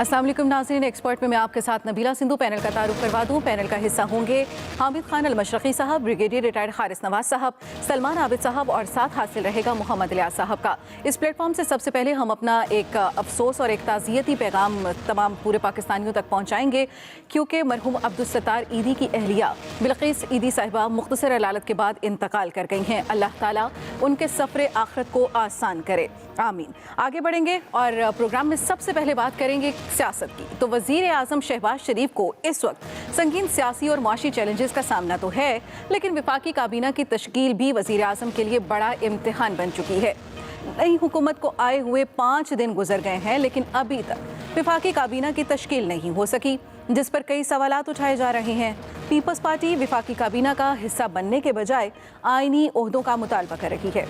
अस्सलाम वालेकुम नाज़रीन, एक्सपर्ट में मैं आपके साथ नबीला सिंधु। पैनल का तारुफ करवा दूं। पैनल का हिस्सा होंगे हामिद खान अल-मशरक़ी साहब, ब्रिगेडियर रिटायर्ड हारिस नवाज साहब, सलमान आबिद साहब और साथ हासिल रहेगा मोहम्मद इलियास साहब का। इस प्लेटफॉर्म से सबसे पहले हम अपना एक अफसोस और एक ताज़ियती पैगाम तमाम पूरे पाकिस्तानियों तक पहुँचाएँगे, क्योंकि मरहूम अब्दुल सत्तार ईदी की अहलिया बिल्किस ईदी साहिबा मुख्तसर अलालत के बाद इंतकाल कर गई हैं। अल्लाह ताला उनके सफ़र आखिरत को आसान करे, आमीन। आगे बढ़ेंगे और प्रोग्राम में सबसे पहले बात करेंगे सियासत की। तो वज़ीर आज़म शहबाज शरीफ को इस वक्त संगीन सियासी और मुआशी चैलेंजेस का सामना तो है, लेकिन विफाकी काबीना की तश्कील भी वज़ीर आज़म के लिए बड़ा इम्तिहान बन चुकी है। नई हुकूमत को आए हुए 5 दिन गुजर गए हैं, लेकिन अभी तक विफाकी काबीना की तश्कील नहीं हो सकी, जिस पर कई सवालात उठाए जा रहे हैं। पीपल्स पार्टी विफाकी काबीना का हिस्सा बनने के बजाय आईनी ओहदों का मुतालबा कर रही है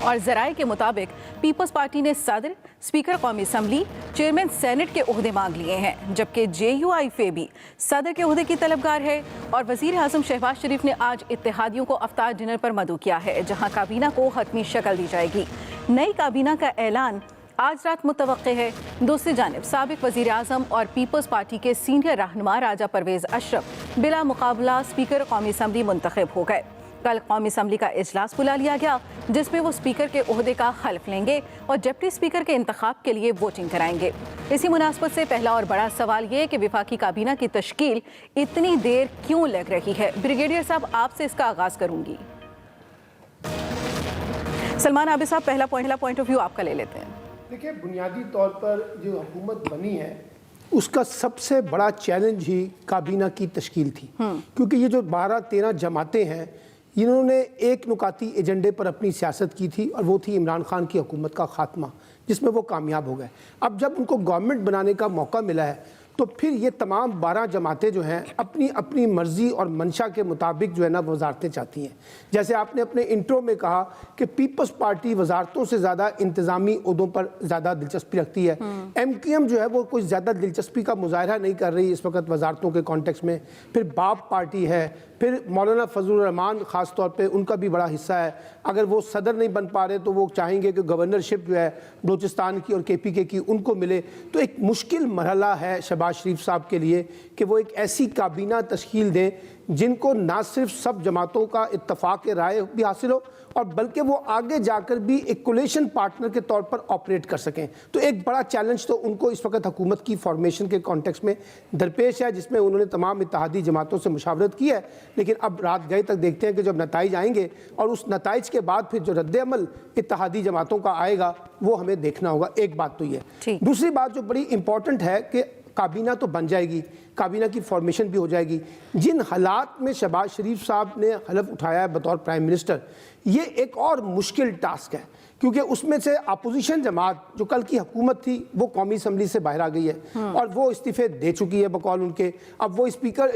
और ज़राए के मुताबिक पीपल्स पार्टी ने सदर, स्पीकर कौमी असम्बली, चेयरमैन सेनेट के ओहदे मांग लिए हैं, जबकि JUIF भी सदर के ओहदे की तलबगार है। और वज़ीर आज़म शहबाज शरीफ ने आज इत्तेहादियों को अफ्तार डिनर पर मदऊ किया है, जहां काबीना को हतमी शक्ल दी जाएगी। नई काबीना का ऐलान आज रात मुतवक्के है। दूसरी जानिब साबिक वज़ीर आज़म और पीपल्स पार्टी के सीनियर रहनुमा राजा परवेज़ अशरफ बिला मुकाबला स्पीकर कौमी असम्बली मुंतखब हो गए। कल कौमी असम्बली का इजलास बुला लिया गया, जिसमें वो स्पीकर के ओहदे का हल्फ लेंगे और डिप्टी स्पीकर के इंतखाब के लिए वोटिंग कराएंगे। इसी मुनासबत से पहला और बड़ा सवाल ये कि विफाकी काबीना की तश्कील इतनी देर क्यों लग रही है। ब्रिगेडियर साहब, आपसे इसका आगाज़ करूंगी। सलमान आबिद साहब, पहला पॉइंट ऑफ व्यू आपका ले लेते हैं। देखिए, बुनियादी तौर पर जो हुकूमत बनी है उसका सबसे बड़ा चैलेंज ही काबीना की तश्कील थी, क्योंकि ये जो 12-13 जमातें हैं, इन्होंने एक नुकाती एजेंडे पर अपनी सियासत की थी और वो थी इमरान खान की हुकूमत का खात्मा, जिसमें वो कामयाब हो गए। अब जब उनको गवर्नमेंट बनाने का मौका मिला है, तो फिर ये तमाम 12 जमातें जो हैं अपनी अपनी मर्ज़ी और मंशा के मुताबिक जो है ना वजारतें चाहती हैं। जैसे आपने अपने इंट्रो में कहा कि पीपल्स पार्टी वजारतों से ज़्यादा इंतज़ामी उहदों पर ज़्यादा दिलचस्पी रखती है। MQM जो है वो कोई ज़्यादा दिलचस्पी का मुजाहरा नहीं कर रही इस वक्त वजारतों के कॉन्टेक्स्ट में। फिर बाप पार्टी है, फिर मौलाना फजलुर रहमान ख़ास तौर पे उनका भी बड़ा हिस्सा है। अगर वो सदर नहीं बन पा रहे तो वो चाहेंगे कि गवर्नरशिप जो है बलूचिस्तान की और KPK की उनको मिले। तो एक मुश्किल मरहला है शहबाज शरीफ साहब के लिए कि वो एक ऐसी काबीना तश्कील दें जिनको ना सिर्फ सब जमातों का इत्तफाक राय भी हासिल हो, और बल्कि वो आगे जाकर भी एक कोलेशन पार्टनर के तौर पर ऑपरेट कर सकें। तो एक बड़ा चैलेंज तो उनको इस वक्त हुकूमत की फॉर्मेशन के कॉन्टेक्स्ट में दरपेश है, जिसमें उन्होंने तमाम इत्तेहादी जमातों से मुशावरत की है। लेकिन अब रात गए तक देखते हैं कि जब नताइज आएंगे और उस नताइज के बाद फिर जो रद्द-ए-अमल इत्तेहादी जमातों का आएगा वो हमें देखना होगा। एक बात तो ये। दूसरी बात जो बड़ी इंपॉर्टेंट है कि काबीना तो बन जाएगी, काबीना की फॉर्मेशन भी हो जाएगी। जिन हालात में शहबाज शरीफ साहब ने हलफ उठाया है बतौर प्राइम मिनिस्टर, ये एक और मुश्किल टास्क है, क्योंकि उसमें से अपोजिशन जमात जो कल की हुकूमत थी वो कौमी असम्बली से बाहर आ गई है और वो इस्तीफे दे चुकी है बकौल उनके। अब वो स्पीकर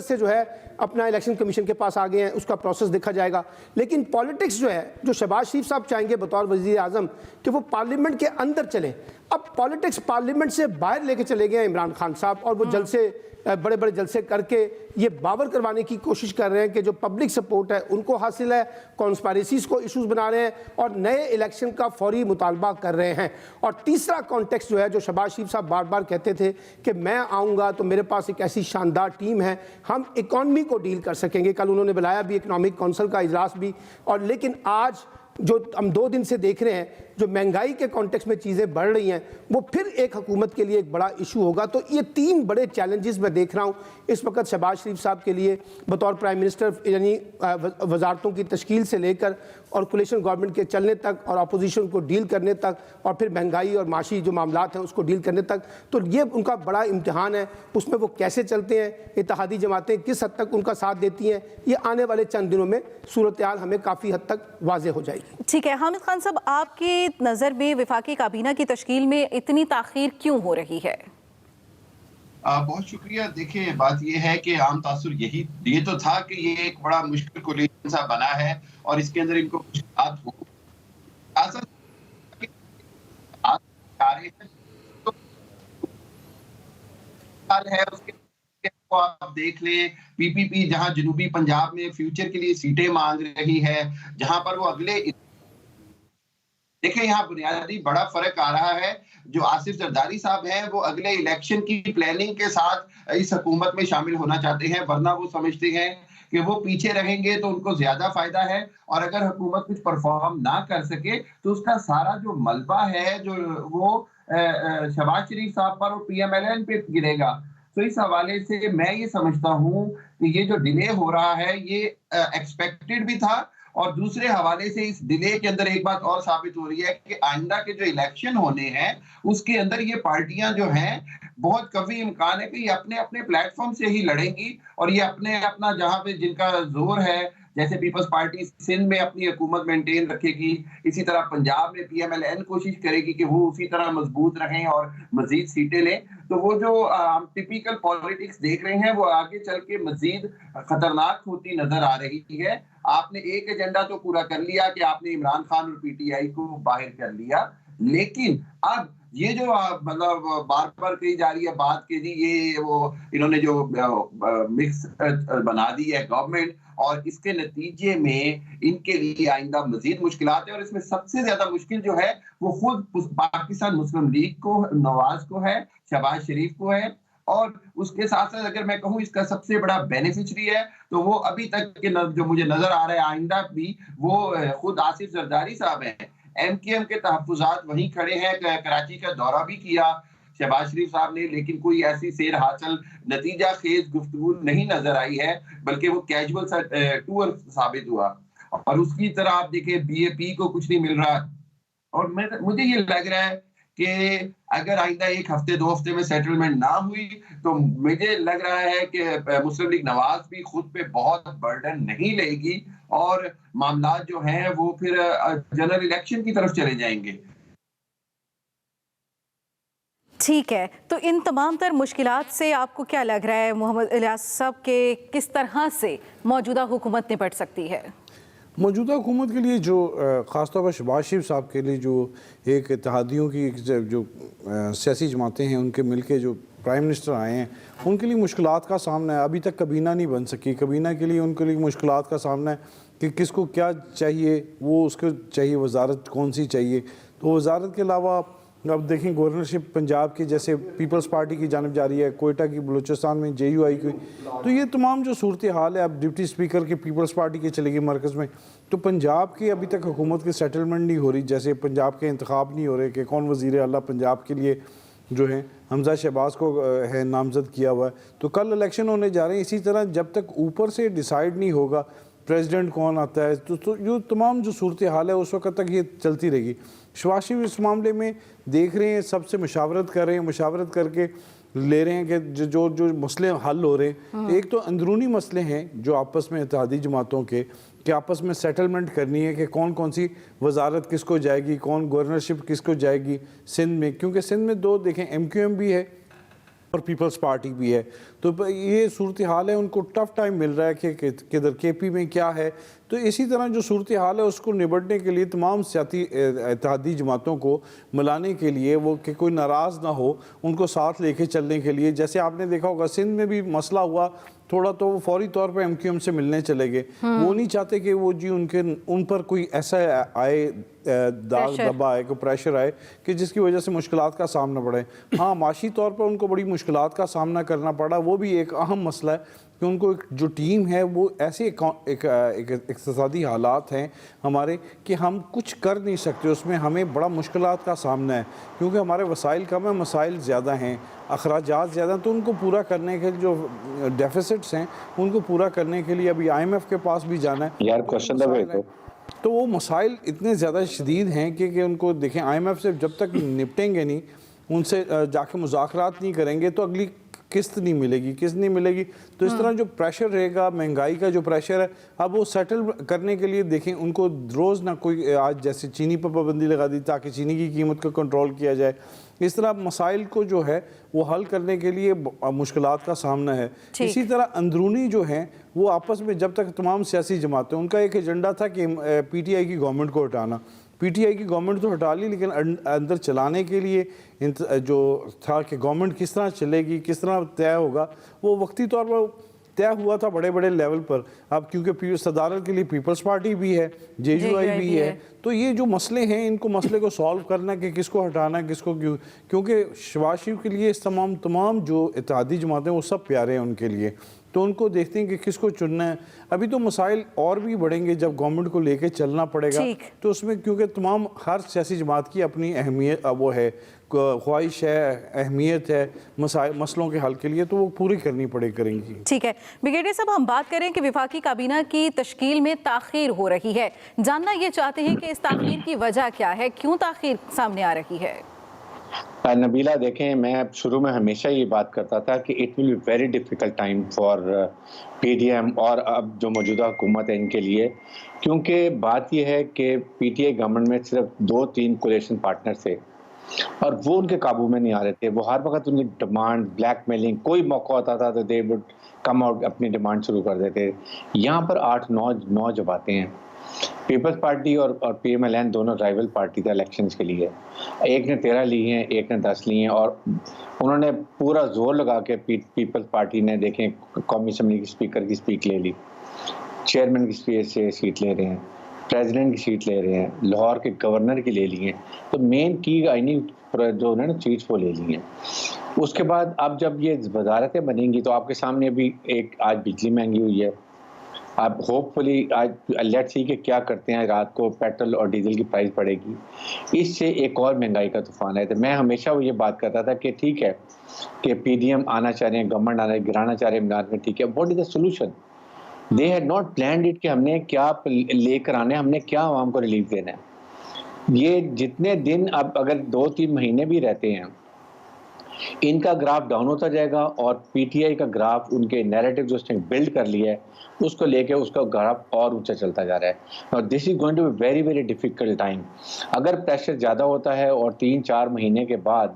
से जो है अपना इलेक्शन कमीशन के पास आ गए हैं, उसका प्रोसेस देखा जाएगा। लेकिन पॉलिटिक्स जो है, जो शहबाज शरीफ साहब चाहेंगे बतौर वज़ीर आज़म कि वो पार्लियामेंट के अंदर चले, अब पॉलिटिक्स पार्लियामेंट से बाहर लेके चले गए इमरान खान साहब, और वो जलसे बड़े बड़े जलसे करके ये बावर करवाने की कोशिश कर रहे हैं कि जो पब्लिक सपोर्ट है उनको हासिल है, कॉन्स्पायरेसीज को इश्यूज बना रहे हैं और नए इलेक्शन का फौरी मुतालबा कर रहे हैं। और तीसरा कॉन्टेक्स्ट जो है, जो शहबाज शरीफ साहब बार बार कहते थे कि मैं आऊँगा तो मेरे पास एक ऐसी शानदार टीम है, हम इकॉनमी को डील कर सकेंगे। कल उन्होंने बुलाया भी इकनॉमिक काउंसिल का इजलास भी, और लेकिन आज जो हम 2 दिन से देख रहे हैं, जो महंगाई के कॉन्टेक्स्ट में चीज़ें बढ़ रही हैं, वो फिर एक हुकूमत के लिए एक बड़ा इशू होगा। तो ये 3 बड़े चैलेंजेस मैं देख रहा हूँ इस वक्त शहबाज शरीफ साहब के लिए बतौर प्राइम मिनिस्टर, यानी वजारतों की तश्कील से लेकर और कोलिशन गवर्नमेंट के चलने तक और अपोजिशन को डील करने तक, और फिर महंगाई और माशी जो मामलात हैं उसको डील करने तक। तो ये उनका बड़ा इम्तिहान है, उसमें वो कैसे चलते हैं, इत्तेहादी जमातें किस हद तक उनका साथ देती हैं, ये आने वाले चंद दिनों में सूरत हाल हमें काफ़ी हद तक वाज़ेह हो जाएगी। ठीक है हामिद खान साहब, आपकी नज़र में विफाकी काबीना की तश्कील में इतनी ताख़ीर क्यों हो रही है? बहुत शुक्रिया। देखिए, बात यह है कि आम तासुर ये तो था कि ये एक बड़ा मुश्किल कोलिशन सा बना है और इसके अंदर इनको कुछ बात हो है उसके को आप देख लें, पीपीपी जहां जनूबी पंजाब में फ्यूचर के लिए सीटें मांग रही है, जहां पर वो अगले देखिए यहाँ बुनियादी बड़ा फर्क आ रहा है। जो आसिफ जरदारी साहब हैं वो अगले इलेक्शन की प्लानिंग के साथ इस हुकूमत में शामिल होना चाहते हैं, वरना वो समझते हैं कि वो पीछे रहेंगे तो उनको ज्यादा फायदा है, और अगर हुकूमत कुछ परफॉर्म ना कर सके तो उसका सारा जो मलबा है जो वो शहबाज शरीफ साहब पर और पीएमएलएन पे गिरेगा। तो इस हवाले से मैं ये समझता हूँ कि ये जो डिले हो रहा है ये एक्सपेक्टेड भी था, और दूसरे हवाले से इस डिले के अंदर एक बात और साबित हो रही है कि आइंदा के जो इलेक्शन होने हैं उसके अंदर ये पार्टियां जो हैं बहुत कभी इम्कान है कि ये अपने अपने प्लेटफॉर्म से ही लड़ेंगी, और ये अपने अपना जहां पे जिनका जोर है, जैसे पीपल्स पार्टी सिंध में अपनी हुकूमत मेंटेन रखेगी, इसी तरह पंजाब में पीएमएलएन कोशिश करेगी कि वो उसी तरह मजबूत रहें और मजीद सीटें लें। तो वो जो टिपिकल पॉलिटिक्स देख रहे हैं वो आगे चल के मजीद खतरनाक होती नजर आ रही है। आपने एक एजेंडा तो पूरा कर लिया कि आपने इमरान खान और पीटीआई को बाहर कर लिया, लेकिन अब ये जो मतलब बार बार कही जा रही है बात के जी ये वो इन्होंने जो मिक्स बना दी है गवर्नमेंट, और इसके नतीजे में इनके लिए आइंदा मजीद मुश्किलात है, और इसमें सबसे ज्यादा मुश्किल जो है वो खुद पाकिस्तान मुस्लिम लीग को, नवाज को है, शहबाज शरीफ को है, और उसके साथ साथ अगर मैं कहूँ इसका सबसे बड़ा बेनिफिशरी है तो वो अभी तक के जो मुझे नजर आ रहा है आइंदा भी वो खुद आसिफ जरदारी साहब हैं। एमकेएम के तहफ्फुजात वहीं खड़े हैं, कराची का दौरा भी किया शहबाज शरीफ साहब ने, लेकिन कोई ऐसी सेर हासिल नतीजा खेज गुफ्तगू नहीं नजर आई है, बल्कि वो कैजुअल सा टूर साबित हुआ। और उसकी तरह आप देखें बीएपी को कुछ नहीं मिल रहा, और मुझे ये लग रहा है कि अगर आइंदा एक हफ्ते दो हफ्ते में सेटलमेंट ना हुई तो मुझे लग रहा है कि मुस्लिम लीग नवाज भी खुद पे बहुत बर्डन नहीं लेगी, और मामला जो हैं वो फिर जनरल इलेक्शन की तरफ चले जाएंगे। ठीक है, तो इन तमाम तर मुश्किलात से आपको क्या लग रहा है मोहम्मद इलियास साहब के किस तरह से मौजूदा हुकूमत निपट सकती है? मौजूदा हुकूमत के लिए जो ख़ासतौर पर शहबाज शरीफ साहब के लिए जो एक इत्तेहादियों की जो सियासी जमातें हैं उनके मिलके जो प्राइम मिनिस्टर आए हैं उनके लिए मुश्किलात का सामना है। अभी तक कबीना नहीं बन सकी, कबीना के लिए उनके लिए मुश्किलात का सामना है कि किसको क्या चाहिए, वो उसको चाहिए वजारत कौन सी चाहिए। तो वजारत के अलावा अब देखें गवर्नरशिप पंजाब की जैसे पीपल्स पार्टी की जानिब जा रही है, कोयटा की बलूचिस्तान में JUI की, तो ये तमाम जो सूरत हाल है अब डिप्टी स्पीकर की पीपल्स पार्टी की चलेगी मरकज़ में, तो पंजाब की अभी तक हुकूमत की सेटलमेंट नहीं हो रही, जैसे पंजाब के इंतखाब नहीं हो रहे कि कौन वज़ीर आला पंजाब के लिए जो है हमजा शहबाज को है नामज़द किया हुआ है, तो कल इलेक्शन होने जा रहे हैं। इसी तरह जब तक ऊपर से डिसाइड नहीं होगा प्रेसिडेंट कौन आता है तो जो तमाम जो सूरत हाल है उस वक्त तक ये चलती रहेगी। शहबाज शरीफ इस मामले में देख रहे हैं, सबसे मुशावरत कर रहे हैं, मुशावरत करके ले रहे हैं कि जो जो मसले हल हो रहे हैं, एक तो अंदरूनी मसले हैं जो आपस में इत्तेहादी जमातों के कि आपस में सेटलमेंट करनी है कि कौन कौन सी वजारत किसको जाएगी, कौन गवर्नरशिप किसको जाएगी सिंध में, क्योंकि सिंध में दो देखें MQM भी है और पीपल्स पार्टी भी है, तो ये सूरत हाल है। उनको टफ टाइम मिल रहा है कि किधर KP में क्या है। तो इसी तरह जो सूरत हाल है उसको निपटने के लिए तमाम सियासी इत्तेहादी जमातों को मिलाने के लिए वो कि कोई नाराज़ ना हो, उनको साथ लेके चलने के लिए, जैसे आपने देखा होगा सिंध में भी मसला हुआ थोड़ा तो वो फौरी तौर पे MQM से मिलने चले गए। वो नहीं चाहते कि वो जी उन पर कोई ऐसा आए दाग दबा आए, कोई प्रेशर आए कि जिसकी वजह से मुश्किलात का सामना पड़े। हाँ, माशी तौर पर उनको बड़ी मुश्किलात का सामना करना पड़ा, वो भी एक अहम मसला है कि उनको एक जो टीम है वो ऐसे एक इक़्तिसादी हालात हैं हमारे कि हम कुछ कर नहीं सकते, उसमें हमें बड़ा मुश्किलात का सामना है क्योंकि हमारे वसाइल कम है, मसाइल ज़्यादा हैं, अखराजात ज़्यादा हैं, तो उनको पूरा करने के जो डेफिसिट्स हैं उनको पूरा करने के लिए अभी IMF के पास भी जाना है यार, क्वेश्चन तो वो मसाइल इतने ज़्यादा शदीद हैं कि उनको देखें IMF से जब तक निपटेंगे नहीं, उनसे जाके मुज़ाकरात नहीं करेंगे तो अगली किस्त नहीं मिलेगी, किस्त नहीं मिलेगी। तो इस तरह जो प्रेशर रहेगा, महंगाई का जो प्रेशर है, अब वो सेटल करने के लिए देखें उनको रोज़ ना कोई आज जैसे चीनी पर पाबंदी लगा दी ताकि चीनी की कीमत को कंट्रोल किया जाए, इस तरह मसाइल को जो है वो हल करने के लिए मुश्किलात का सामना है। इसी तरह अंदरूनी जो हैं वो आपस में जब तक तमाम सियासी जमातें, उनका एक एजेंडा था कि PTI की गवर्नमेंट को हटाना, पीटीआई की गवर्नमेंट तो हटा ली, लेकिन अंदर चलाने के लिए जो था कि गवर्नमेंट किस तरह चलेगी, किस तरह तय होगा, वो वक्ती तौर पर तय हुआ था बड़े बड़े लेवल पर। अब क्योंकि सदारत के लिए पीपल्स पार्टी भी है, जेयूआई भी है, तो ये जो मसले हैं इनको मसले को सॉल्व करना कि किसको हटाना है किसको क्यों, क्योंकि शहबाज शरीफ के लिए तमाम जो इत्तेहादी जमातें वो सब प्यारे हैं उनके लिए, तो उनको देखते हैं कि किसको चुनना है। अभी तो मसाइल और भी बढ़ेंगे जब गवर्नमेंट को लेके चलना पड़ेगा, तो उसमें क्योंकि तमाम हर सियासी जमात की अपनी अहमियत वो है, ख्वाहिश है, अहमियत है मसलों के हल के लिए, तो वो पूरी करनी करेंगी। ठीक है ब्रिगेडियर साहब, हम बात करें कि विफाकी काबीना की तश्कील में ताख़ीर हो रही है, जानना ये चाहते हैं कि इस ताख़ीर की वजह क्या है, क्यों ताख़ीर सामने आ रही है? नबीला देखें, मैं शुरू में हमेशा ये बात करता था कि it will be very difficult time for PDM और अब जो मौजूदा हुकूमत है इनके लिए, क्योंकि बात यह है कि पीटीआई गवर्नमेंट में सिर्फ 2-3 कोलिशन पार्टनर थे और वो उनके काबू में नहीं आ रहे थे। वो हर वक्त उनकी डिमांड, ब्लैकमेलिंग, कोई मौका होता था तो दे वुड कम आउट, अपनी डिमांड शुरू कर देते। यहाँ पर 8-9 जमातें हैं, पीपल्स पार्टी और पीएमएलएन दोनों राइवल पार्टी थे इलेक्शंस के लिए। एक ने 13 ली हैं, एक ने 10 ली हैं, और उन्होंने पूरा जोर लगा के पीपल्स पार्टी ने देखें कौमी असम्बली की स्पीकर की स्पीक ले ली, चेयरमैन की सीट ले रहे हैं, प्रेसिडेंट की सीट ले रहे हैं, लाहौर के गवर्नर की ले ली हैं, तो मेन की आइनी जो उन्होंने चीज वो ले ली हैं। उसके बाद अब जब ये वजारतें बनेंगी तो आपके सामने अभी एक आज बिजली महंगी हुई है, आप होपफुली आज लेट्स सी कि क्या करते हैं, रात को पेट्रोल और डीजल की प्राइस बढ़ेगी, इससे एक और महंगाई का तूफान है। तो मैं हमेशा वो ये बात करता था कि ठीक है कि पीडीएम आना चाह रहे हैं, गवर्नमेंट आना गिराना चाह रहे हैं इमरान में, ठीक है, what is the solution? They had not planned it कि हमने क्या लेकर आने, हमने क्या आवाम को रिलीफ देना है। ये जितने दिन अब अगर 2-3 महीने भी रहते हैं, इनका ग्राफ डाउन होता जाएगा और पीटीआई का ग्राफ, उनके नैरेटिव जो उसने बिल्ड कर लिया है उसको लेके उसका ग्राफ और ऊंचा चलता जा रहा है। और this is going to be very very difficult time. अगर प्रेशर ज़्यादा होता है और 3-4 महीने के बाद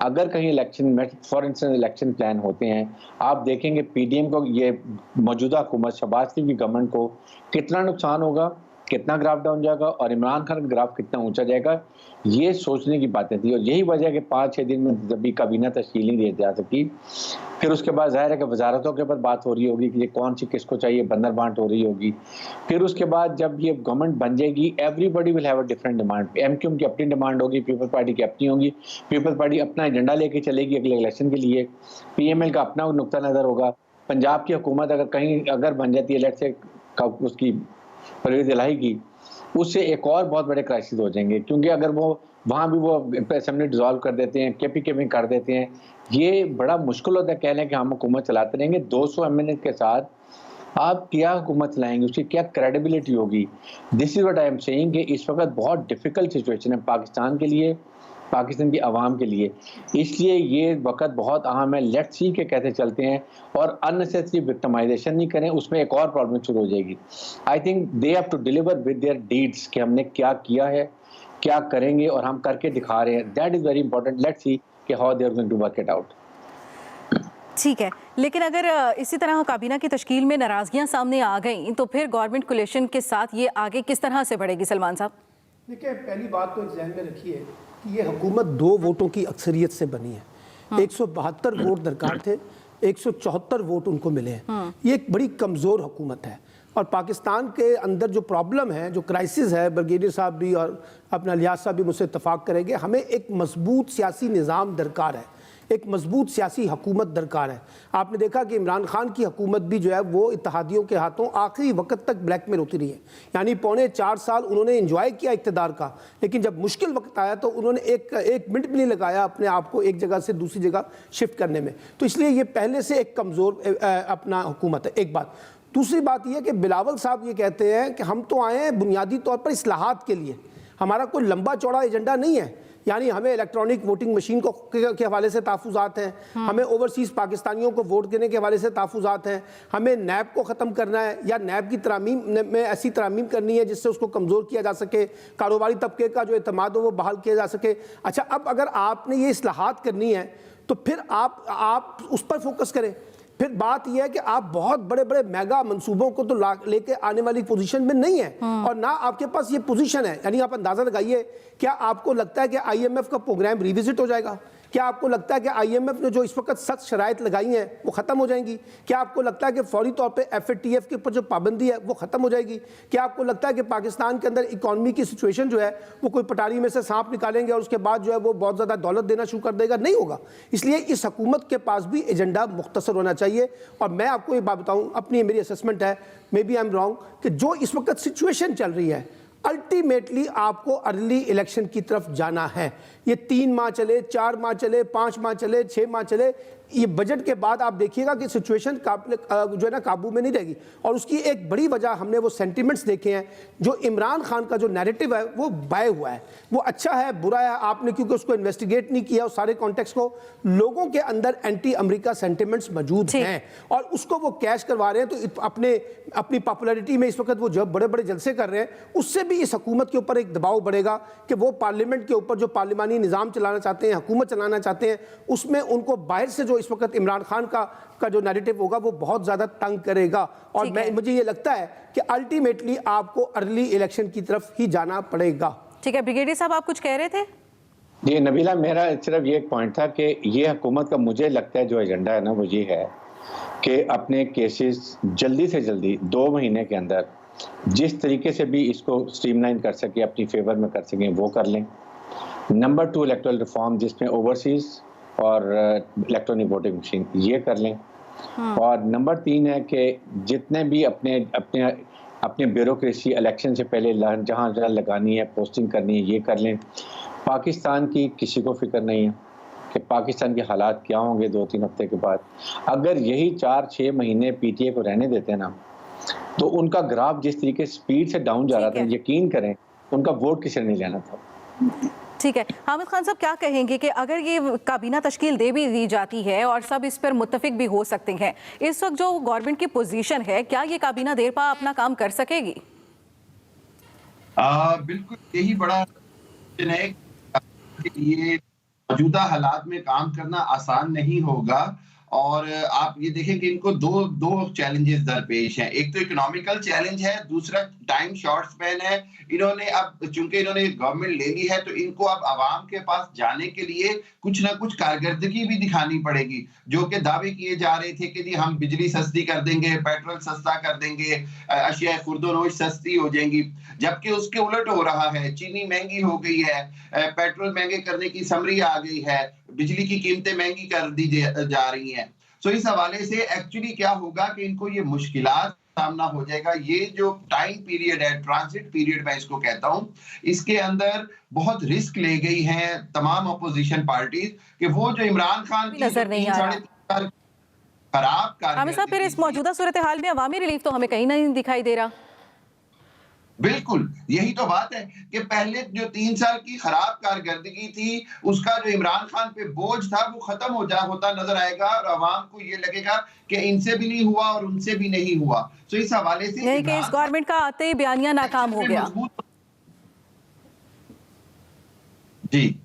अगर कहीं इलेक्शन में फॉर इंस्टेंस इलेक्शन प्लान होते हैं, आप देखेंगे पीडीएम को, ये मौजूदा हुकूमत शहबाज शरीफ की गवर्नमेंट को कितना नुकसान होगा, कितना ग्राफ डाउन जाएगा और इमरान खान का ग्राफ कितना ऊंचा जाएगा, ये सोचने की बातें थी। और यही वजह कि 5-6 दिन में जब भी काबीना तश्कील नहीं दी जा सकी, फिर उसके बाद जाहिर है कि वजारतों के ऊपर बात हो रही होगी कि ये कौन सी किसको चाहिए, बंदर बांट हो रही होगी। फिर उसके बाद जब ये गवर्नमेंट बन जाएगी, everybody will have a different demand. MQM की अपनी डिमांड होगी, पीपल्स पार्टी की अपनी होगी, पीपल्स पार्टी अपना एजेंडा लेके चलेगी अगले इलेक्शन के लिए, पीएमएल का अपना नुक्ता नज़र होगा। पंजाब की हुकूमत अगर कहीं अगर बन जाती है, लेट्स से उसकी परवेज़ इलाही की, उससे एक और बहुत बड़े क्राइसिस हो जाएंगे, क्योंकि अगर वो वहाँ भी वो असेंबली डिसॉल्व कर देते हैं, केपीके में कर देते हैं, ये बड़ा मुश्किल होता है कहने कि हम हुकूमत चलाते रहेंगे। 200 एमएनए के साथ आप क्या हुकूमत चलाएंगे, उसकी क्या क्रेडिबिलिटी होगी? This is what I am saying कि इस वक्त बहुत डिफिकल्ट सिचुएशन है पाकिस्तान के लिए, पाकिस्तान की आवाम के लिए, इसलिए ये वक्त बहुत अहम है। लेट्स सी के कैसे चलते हैं और अननेसेसरी विक्टिमाइजेशन नहीं करें, उसमें एक और प्रॉब्लम शुरू हो जाएगी। I think they have to deliver with their deeds कि हमने क्या किया है, क्या करेंगे और हम करके दिखा रहे हैं। That is very important. Let's see कि how they are going to work it out. ठीक है, लेकिन अगर इसी तरह काबीना की तश्कील में नाराजगियां सामने आ गई तो फिर गवर्नमेंट कोलिशन के साथ ये आगे किस तरह से बढ़ेगी? सलमान साहब देखिए, पहली बात तो जहन में रखिए कि ये हुकूमत 2 वोटों की अक्सरियत से बनी है। 172 वोट दरकार थे, 174 वोट उनको मिले हैं। ये एक बड़ी कमज़ोर हुकूमत है और पाकिस्तान के अंदर जो प्रॉब्लम है, जो क्राइसिस है, ब्रिगेडियर साहब भी और अपना लियाज साहब भी मुझसे इत्तफाक करेंगे, हमें एक मजबूत सियासी निज़ाम दरकार है, एक मजबूत सियासी हुकूमत दरकार है। आपने देखा कि इमरान खान की हुकूमत भी जो है वो इत्तेहादियों के हाथों आखिरी वक्त तक ब्लैकमेल होती रही है, यानी 4.25 साल उन्होंने एंजॉय किया इक़्तिदार का, लेकिन जब मुश्किल वक्त आया तो उन्होंने एक मिनट भी नहीं लगाया अपने आप को एक जगह से दूसरी जगह शिफ्ट करने में। तो इसलिए ये पहले से एक कमज़ोर अपना हुकूमत है, एक बात। दूसरी बात यह कि बिलावल साहब ये कहते हैं कि हम तो आए हैं बुनियादी तौर पर इस्लाहात के लिए, हमारा कोई लंबा चौड़ा एजेंडा नहीं है। यानी हमें इलेक्ट्रॉनिक वोटिंग मशीन के हवाले से तहफ़्फ़ुज़ात हैं, हमें ओवरसीज़ पाकिस्तानियों को वोट देने के हवाले से तहफ़्फ़ुज़ात हैं, हमें नैब को ख़त्म करना है या नैब की तरामीम में ऐसी तरामीम करनी है जिससे उसको कमज़ोर किया जा सके, कारोबारी तबके का जो एतमाद हो वो बहाल किया जा सके। अच्छा, अब अगर आपने ये इस्लाहात करनी है तो फिर आप उस पर फोकस करें। फिर बात यह है कि आप बहुत बड़े बड़े मेगा मंसूबों को तो लेके आने वाली पोजीशन में नहीं है, और ना आपके पास ये पोजीशन है। यानी आप अंदाजा लगाइए, क्या आपको लगता है कि आईएमएफ का प्रोग्राम रिविजिट हो जाएगा? क्या आपको लगता है कि आईएमएफ ने जो इस वक्त सख्त शराइत लगाई हैं वो ख़त्म हो जाएंगी? क्या आपको लगता है कि फौरी तौर पे एफएटीएफ के ऊपर जो पाबंदी है वो ख़त्म हो जाएगी? क्या आपको लगता है कि पाकिस्तान के अंदर इकॉनमी की सिचुएशन जो है वो कोई पटारी में से सांप निकालेंगे और उसके बाद जो है वो बहुत ज़्यादा दौलत देना शुरू कर देगा? नहीं होगा। इसलिए इस हुकूमत के पास भी एजेंडा मुख्तसर होना चाहिए। और मैं आपको ये बात बताऊँ, अपनी मेरी असेसमेंट है, maybe I am wrong, कि जो इस वक्त सिचुएशन चल रही है अल्टीमेटली आपको अर्ली इलेक्शन की तरफ जाना है। ये 3 माह चले, 4 माह चले, 5 माह चले, 6 माह चले, ये बजट के बाद आप देखिएगा कि सिचुएशन जो है ना काबू में नहीं रहेगी। और उसकी एक बड़ी वजह हमने वो सेंटिमेंट्स देखे हैं, जो इमरान खान का जो नैरेटिव है वो बाय हुआ है। वो अच्छा है बुरा है, आपने क्योंकि उसको इन्वेस्टिगेट नहीं किया उस सारे कॉन्टेक्स्ट को, लोगों के अंदर एंटी अमेरिका सेंटिमेंट्स मौजूद हैं और उसको वो कैश करवा रहे हैं। तो अपनी पॉपुलैरिटी में इस वक्त वो जो बड़े बड़े जलसे कर रहे हैं, उससे भी इस हुकूमत के ऊपर एक दबाव बढ़ेगा कि वो पार्लियामेंट के ऊपर जो पार्लिमानी निज़ाम चलाना चाहते हैं, हुकूमत चलाना चाहते हैं, उसमें उनको बाहर से जो इस वक्त इमरान खान का जो नैरेटिव होगा वो बहुत ज़्यादा तंग करेगा। और मुझे ये लगता है कि अल्टीमेटली आपको अर्ली इलेक्शन की तरफ ही जाना पड़ेगा। ठीक है, ब्रिगेडियर साहब आप कुछ कह रहे थे? जी नबीला, मेरा सिर्फ ये एक पॉइंट था कि ये हुकूमत का मुझे लगता है जो एजेंडा है ना वो ये है कि अपने केसेस जल्दी से जल्दी 2 महीने के अंदर जिस तरीके से भी इसको स्ट्रीमलाइन कर सके, अपनी फेवर में कर सकें, वो कर लें। नंबर 2 इलेक्टोरल रिफॉर्म, जिसमें ओवरसीज और इलेक्ट्रॉनिक वोटिंग मशीन ये कर लें। और नंबर 3 है कि जितने भी अपने ब्यूरोक्रेसी इलेक्शन से पहले जहाँ जहाँ लगानी है, पोस्टिंग करनी है, ये कर लें। पाकिस्तान की किसी को फिक्र नहीं है कि पाकिस्तान के हालात क्या होंगे 2-3 हफ्ते के बाद। अगर यही 4-6 महीने पीटीए को रहने देते हैं ना, तो उनका ग्राफ जिस तरीके स्पीड से डाउन जा रहा था, यकीन करें उनका वोट किसी ने नहीं लेना था। ठीक है, हामिद खान साहब क्या कहेंगे कि अगर ये काबीना तश्कील दे भी दी जाती है और सब इस पर मुत्तफिक भी हो सकते हैं, इस वक्त जो गवर्नमेंट की पोजीशन है, क्या ये काबीना देर पा अपना काम कर सकेगी? बिल्कुल यही बड़ा है कि ये मौजूदा हालात में काम करना आसान नहीं होगा। और आप ये देखें कि इनको दो चैलेंजेस दरपेश हैं। एक तो इकोनॉमिकल चैलेंज है, दूसरा टाइम शॉर्ट स्पैन है। इन्होंने अब चूंकि इन्होंने गवर्नमेंट ले ली है तो इनको अब आवाम के पास जाने के लिए कुछ ना कुछ कारकर्दगी भी दिखानी पड़ेगी। जो कि दावे किए जा रहे थे कि जी हम बिजली सस्ती कर देंगे, पेट्रोल सस्ता कर देंगे, अशिया खुर्दोनोश सस्ती हो जाएंगी, जबकि उसके उलट हो रहा है। चीनी महंगी हो गई है, पेट्रोल महंगे करने की समरी आ गई है, बिजली की कीमतें महंगी कर दी जा रही हैं। सो इस हवाले से एक्चुअली क्या होगा कि इनको ये मुश्किलात सामना हो जाएगा। ये जो टाइम पीरियड है, ट्रांजिट पीरियड मैं इसको कहता हूं, इसके अंदर बहुत रिस्क ले गई हैं तमाम अपोजिशन पार्टीज कि वो जो इमरान खान की नजर नहीं आ रहा खराब हामिद साहब, फिर इस मौजूदा सूरत हाल में अवामी रिलीफ तो हमें कहीं नहीं दिखाई दे रहा। बिल्कुल यही तो बात है कि पहले जो 3 साल की खराब कारकर्दगी थी, उसका जो इमरान खान पे बोझ था वो खत्म होता नजर आएगा और अवाम को ये लगेगा कि इनसे भी नहीं हुआ और उनसे भी नहीं हुआ। तो इस हवाले से यही कि इस गवर्नमेंट का आते ही बयानिया नाकाम हो गया। जी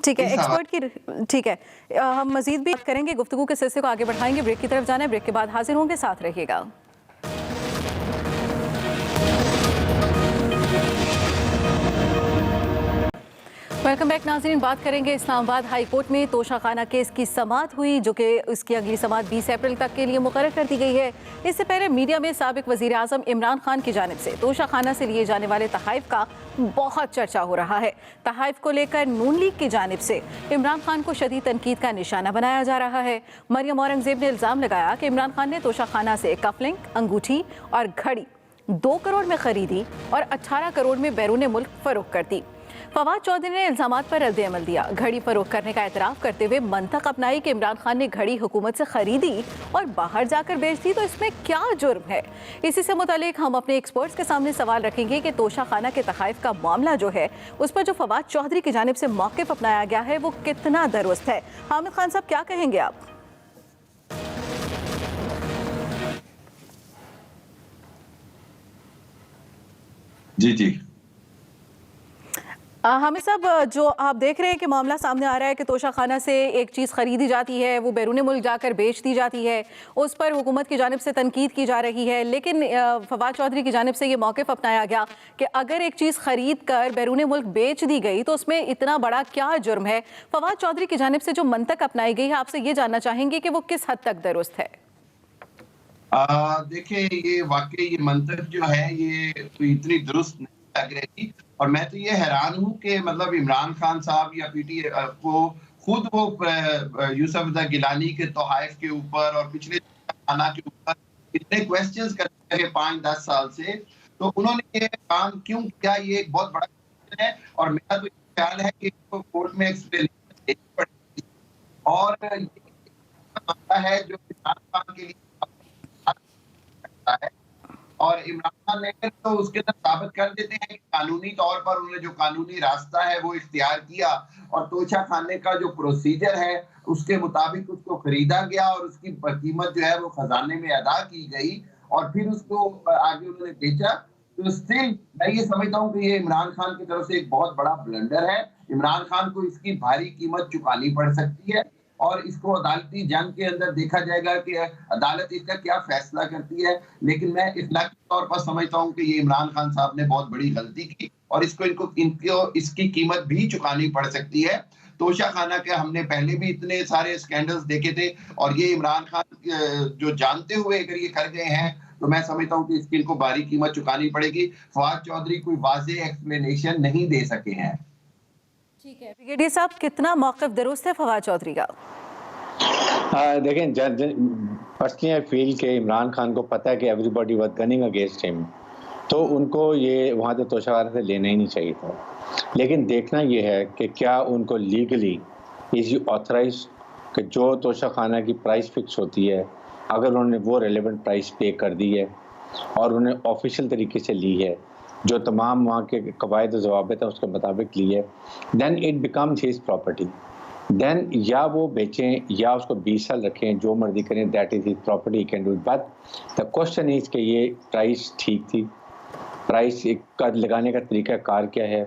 ठीक है, एक्सपर्ट की ठीक है, हम मजीद भी करेंगे, गुफ्तगू के सिलसिले को आगे बढ़ाएंगे। ब्रेक की तरफ जाना है, ब्रेक के बाद हाजिर होंगे, साथ रहिएगा। वेलकम बैक नाज़रीन। बात करेंगे इस्लामाबाद हाई कोर्ट में तोशाखाना केस की समाअत हुई, जो कि उसकी अगली समाअत 20 अप्रैल तक के लिए मुकर्रर कर दी गई है। इससे पहले मीडिया में साबिक वज़ीर आज़म इमरान खान की जानिब से तोशाखाना से लिए जाने वाले तहाइफ का बहुत चर्चा हो रहा है। तहाइफ को लेकर नून लीग की जानिब से इमरान खान को शदीद तनकीद का निशाना बनाया जा रहा है। मरियम औरंगज़ेब ने इल्ज़ाम लगाया कि इमरान खान ने तोशाखाना से कफलिंग, अंगूठी और घड़ी 2 करोड़ में खरीदी और 18 करोड़ में बैरून मुल्क फरोख्त कर दी। फवाद चौधरी ने इल्जामात पर रद्द-ए-अमल दिया। घड़ी फरोख्त करने का एतराफ़ करते हुए मंतक अपनाई कि इमरान खान ने घड़ी हुकूमत से खरीदी और बाहर जाकर बेच दी, तो इसमें क्या जुर्म है? इसी से मुतालिक हम अपने एक्सपर्ट्स के सामने सवाल रखेंगे कि तोशाखाना के तहाइफ का मामला जो है, उस पर जो फवाद चौधरी की जानिब से मौक़िफ़ अपनाया गया है वो कितना दुरुस्त है। हामिद खान साहब क्या कहेंगे आप? हामिद साहब, जो आप देख रहे हैं कि मामला सामने आ रहा है कि तोशा खाना से एक चीज़ ख़रीदी जाती है, वो बैरून मुल्क जाकर बेच दी जाती है, उस पर हुकूमत की जानिब से तनकीद की जा रही है, लेकिन फवाद चौधरी की जानिब से ये मौक़िफ़ अपनाया गया कि अगर एक चीज़ ख़रीद कर बैरून मुल्क बेच दी गई तो उसमें इतना बड़ा क्या जुर्म है। फवाद चौधरी की जानिब से जो मंतक अपनाई गई है, आपसे ये जानना चाहेंगे कि वो किस हद तक दुरुस्त है। देखिए, ये वाकई ये मंतक जो है ये तो इतनी दुरुस्त नहीं लग रही, और मैं तो ये हैरान हूँ कि मतलब इमरान खान साहब या पीटीआई को खुद वो यूसुफ गिलानी के तोहाइफ के ऊपर और पिछले खाना के ऊपर इतने क्वेश्चंस करते रहे 5-10 साल से, तो उन्होंने ये काम क्यों किया, ये एक बहुत बड़ा क्वेश्चन है। और मेरा तो ये ख्याल है कि इसको कोर्ट में एक्सप्लेनेशन देनी पड़ेगी, और ये मामला है जो इमरान खान के लिए है, और इमरान खान ने तो उसके अंदर साबित कर देते हैं कि कानूनी तौर पर उन्होंने जो कानूनी रास्ता है वो इख्तियार किया, और तोशा खाने का जो प्रोसीजर है उसके मुताबिक उसको खरीदा गया और उसकी कीमत जो है वो खजाने में अदा की गई, और फिर उसको आगे उन्होंने बेचा। तो स्टिल मैं ये समझता हूँ कि ये इमरान खान की तरफ से एक बहुत बड़ा ब्लंडर है। इमरान खान को इसकी भारी कीमत चुकानी पड़ सकती है, और इसको अदालती जंग के अंदर देखा जाएगा कि अदालत इसका क्या फैसला करती है। लेकिन मैं इखलाकी तौर पर समझता हूं कि ये इमरान खान साहब ने बहुत बड़ी गलती की, और इनको इसकी कीमत भी चुकानी पड़ सकती है। तोशा खाना के हमने पहले भी इतने सारे स्कैंडल्स देखे थे, और ये इमरान खान जो जानते हुए अगर ये कर गए हैं तो मैं समझता हूं कि इसकी इनको भारी कीमत चुकानी पड़ेगी। फवाद चौधरी कोई वाज़ेह एक्सप्लेनेशन नहीं दे सके हैं। ठीक है ब्रिगेडियर साहब, कितना मौक़िफ़ दुरुस्त है फवाद चौधरी का? देखें, पर्सनली आई फील कि इमरान खान को पता है कि everybody was gunning against him, तो उनको ये वहाँ से तोशा खाना से लेना ही नहीं चाहिए था। लेकिन देखना ये है कि क्या उनको लीगली इज ऑथराइज कि जो तोशा खाना की प्राइस फिक्स होती है, अगर उन्होंने वो रेलेवेंट प्राइस पे कर दी है और उन्हें ऑफिशियल तरीके से ली है, जो तमाम वहाँ के कवायद ज़वाबित है उसके मुताबिक ली है, then it becomes his property. Then या वो बेचें या उसको 20 साल रखें, जो मर्जी करें, that is his property, can do. But the question is कि ये प्राइस ठीक थी, प्राइस का लगाने का तरीका कार क्या है,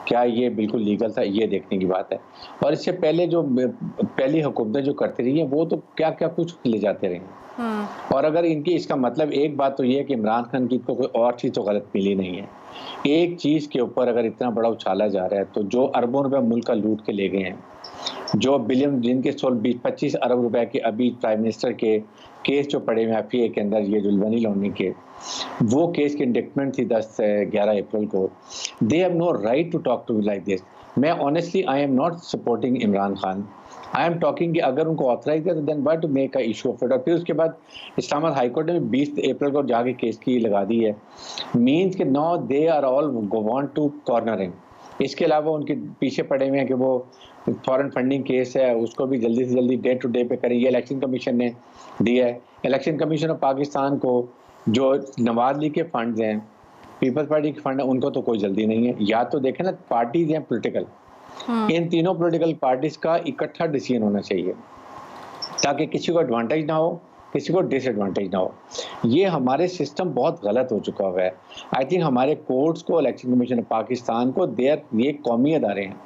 क्या ये बिल्कुल लीगल था, ये देखने की बात है। और इससे पहले जो पहली हुकूमतें जो करती रही हैं वो तो क्या क्या कुछ ले जाते रहे। और अगर इनकी इसका मतलब एक बात तो ये है कि इमरान खान की कोई और चीज़ तो गलत मिली नहीं है। एक चीज़ के ऊपर अगर इतना बड़ा उछाला जा रहा है, तो जो अरबों रुपए मुल्क का लूट के ले गए हैं, जो बिलियन जिनके 20-25 अरब रुपए के अभी प्राइम मिनिस्टर के केस जो पड़े हुए FIA के अंदर, ये जो मनी लॉन्ड्रिंग के, वो केस की इंडिक्टमेंट थी 10-11 अप्रैल को। They have no right to talk to like this. मैं honestly I am not supporting Imran Khan, I am talking कि अगर उनको ऑथराइज किया तो then why to make a issue of it. और फिर उसके बाद इस्लामाबाद हाई कोर्ट ने 20 अप्रैल को जाके केस की लगा दी है, मीन्स कि now they are all want to cornering. इसके अलावा उनके पीछे पड़े हुए हैं कि वो फॉरेन फंडिंग केस है, उसको भी जल्दी से जल्दी डे टू डे पे करें। ये इलेक्शन कमीशन ने दिया है। इलेक्शन कमीशन ऑफ पाकिस्तान को जो नवाज लीग के फंड्स हैं, पीपल्स पार्टी के फंड है, उनको तो कोई जल्दी नहीं है। या तो देखें ना, पार्टीज हैं पॉलिटिकल, इन तीनों पॉलिटिकल पार्टीज का इकट्ठा डिसीजन होना चाहिए ताकि किसी को एडवांटेज ना हो, किसी को डिसएडवांटेज ना हो। ये हमारे सिस्टम बहुत गलत हो चुका हुआ है। आई थिंक हमारे कोर्ट्स को, इलेक्शन कमीशन ऑफ पाकिस्तान को, ये कौमी अदारे हैं,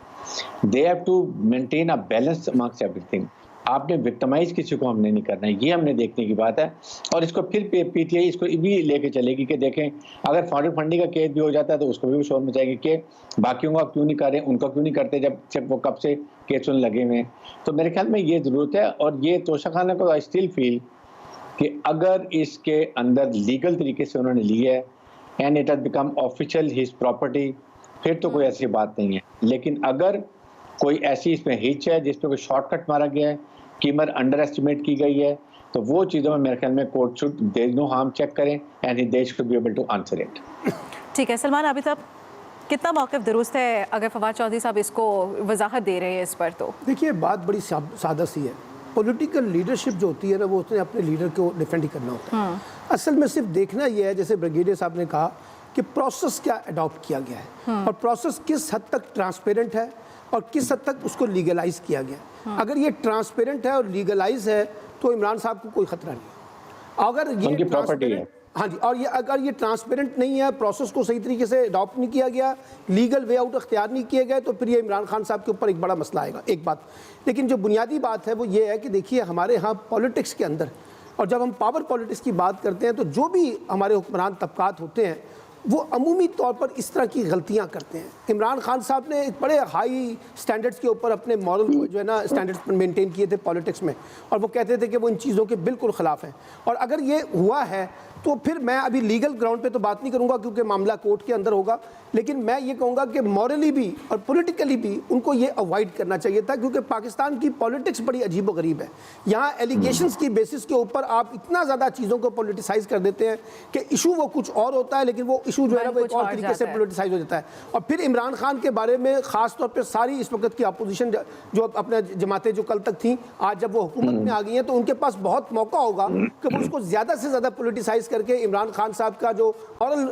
they have to maintain a balance amongst everything. आपने विक्टिमाइज किसी को हमने नहीं करना है, ये हमने देखने की बात है। और इसको फिर PTI इसको भी लेके चलेगी कि देखें, अगर फॉरेन फंडिंग का केस भी हो जाता है तो उसको भी शोर मचाएगी कि बाकियों का क्यों नहीं कर रहे, उनका क्यों नहीं करते, जब वो कब से केस लगे हुए हैं। तो मेरे ख्याल में ये ज़रूरत है। और ये तोशा खाना को आई स्टिल फील कि अगर इसके अंदर लीगल तरीके से उन्होंने लिया है and it has become official his property, फिर तो कोई ऐसी बात नहीं है। लेकिन अगर कोई ऐसी इसमें हिच है जिस पे कोई शॉर्टकट मारा गया है, कीमत अंडर एस्टिमेट की गई है, तो वो चीज़ों में मेरे ख्याल में court should there no harm check करें and they should be able to answer it. ठीक है सलमान आबिद साहब, कितना मौक़िफ़ दुरुस्त है अगर फवाद चौधरी साहब इसको वजाहत दे रहे हैं इस पर? तो देखिए, बात बड़ी सादा सी है। पॉलिटिकल लीडरशिप जो होती है ना, वो उसने अपने लीडर को डिफेंड ही करना होता है। असल में सिर्फ देखना यह है, जैसे ब्रिगेडियर साहब ने कहा, कि प्रोसेस क्या अडॉप्ट किया गया है और प्रोसेस किस हद तक ट्रांसपेरेंट है और किस हद तक उसको लीगलाइज किया गया। अगर ये ट्रांसपेरेंट है और लीगलाइज है तो इमरान साहब को कोई खतरा नहीं। अगर ये प्रॉपर्टी है, हाँ जी, और ये अगर ये ट्रांसपेरेंट नहीं है, प्रोसेस को सही तरीके से अडॉप्ट नहीं किया गया, लीगल वे आउट अख्तियार नहीं किए गए, तो फिर ये इमरान खान साहब के ऊपर एक बड़ा मसला आएगा, एक बात। लेकिन जो बुनियादी बात है वो ये है कि देखिए हमारे यहाँ पॉलिटिक्स के अंदर, और जब हम पावर पॉलिटिक्स की बात करते हैं तो जो भी हमारे हुक्मरान तबकात होते हैं वो अमूमी तौर पर इस तरह की गलतियां करते हैं। इमरान खान साहब ने एक बड़े हाई स्टैंडर्ड्स के ऊपर अपने मॉरल जो है ना स्टैंडर्ड्स मेंटेन किए थे पॉलिटिक्स में, और वो कहते थे कि वो इन चीज़ों के बिल्कुल ख़िलाफ़ हैं। और अगर ये हुआ है तो फिर मैं अभी लीगल ग्राउंड पे तो बात नहीं करूंगा क्योंकि मामला कोर्ट के अंदर होगा, लेकिन मैं ये कहूँगा कि मॉरली भी और पॉलिटिकली भी उनको ये अवॉइड करना चाहिए था, क्योंकि पाकिस्तान की पॉलिटिक्स बड़ी अजीब व गरीब है। यहाँ एलिगेशंस की बेसिस के ऊपर आप इतना ज़्यादा चीज़ों को पॉलिटिसाइज कर देते हैं कि इशू वो कुछ और होता है, लेकिन वो इशू जो है ना वो एक और तरीके से पॉलिटिसाइज हो जाता है। और फिर इमरान खान के बारे में ख़ास तौर पर सारी इस वक्त की अपोजिशन जो अपने जमातें जो कल तक थी, आज जब वो हुकूमत में आ गई हैं तो उनके पास बहुत मौका होगा कि वो उसको ज़्यादा से ज़्यादा पॉलिटिसाइज करके इमरान खान साहब का जो मॉरल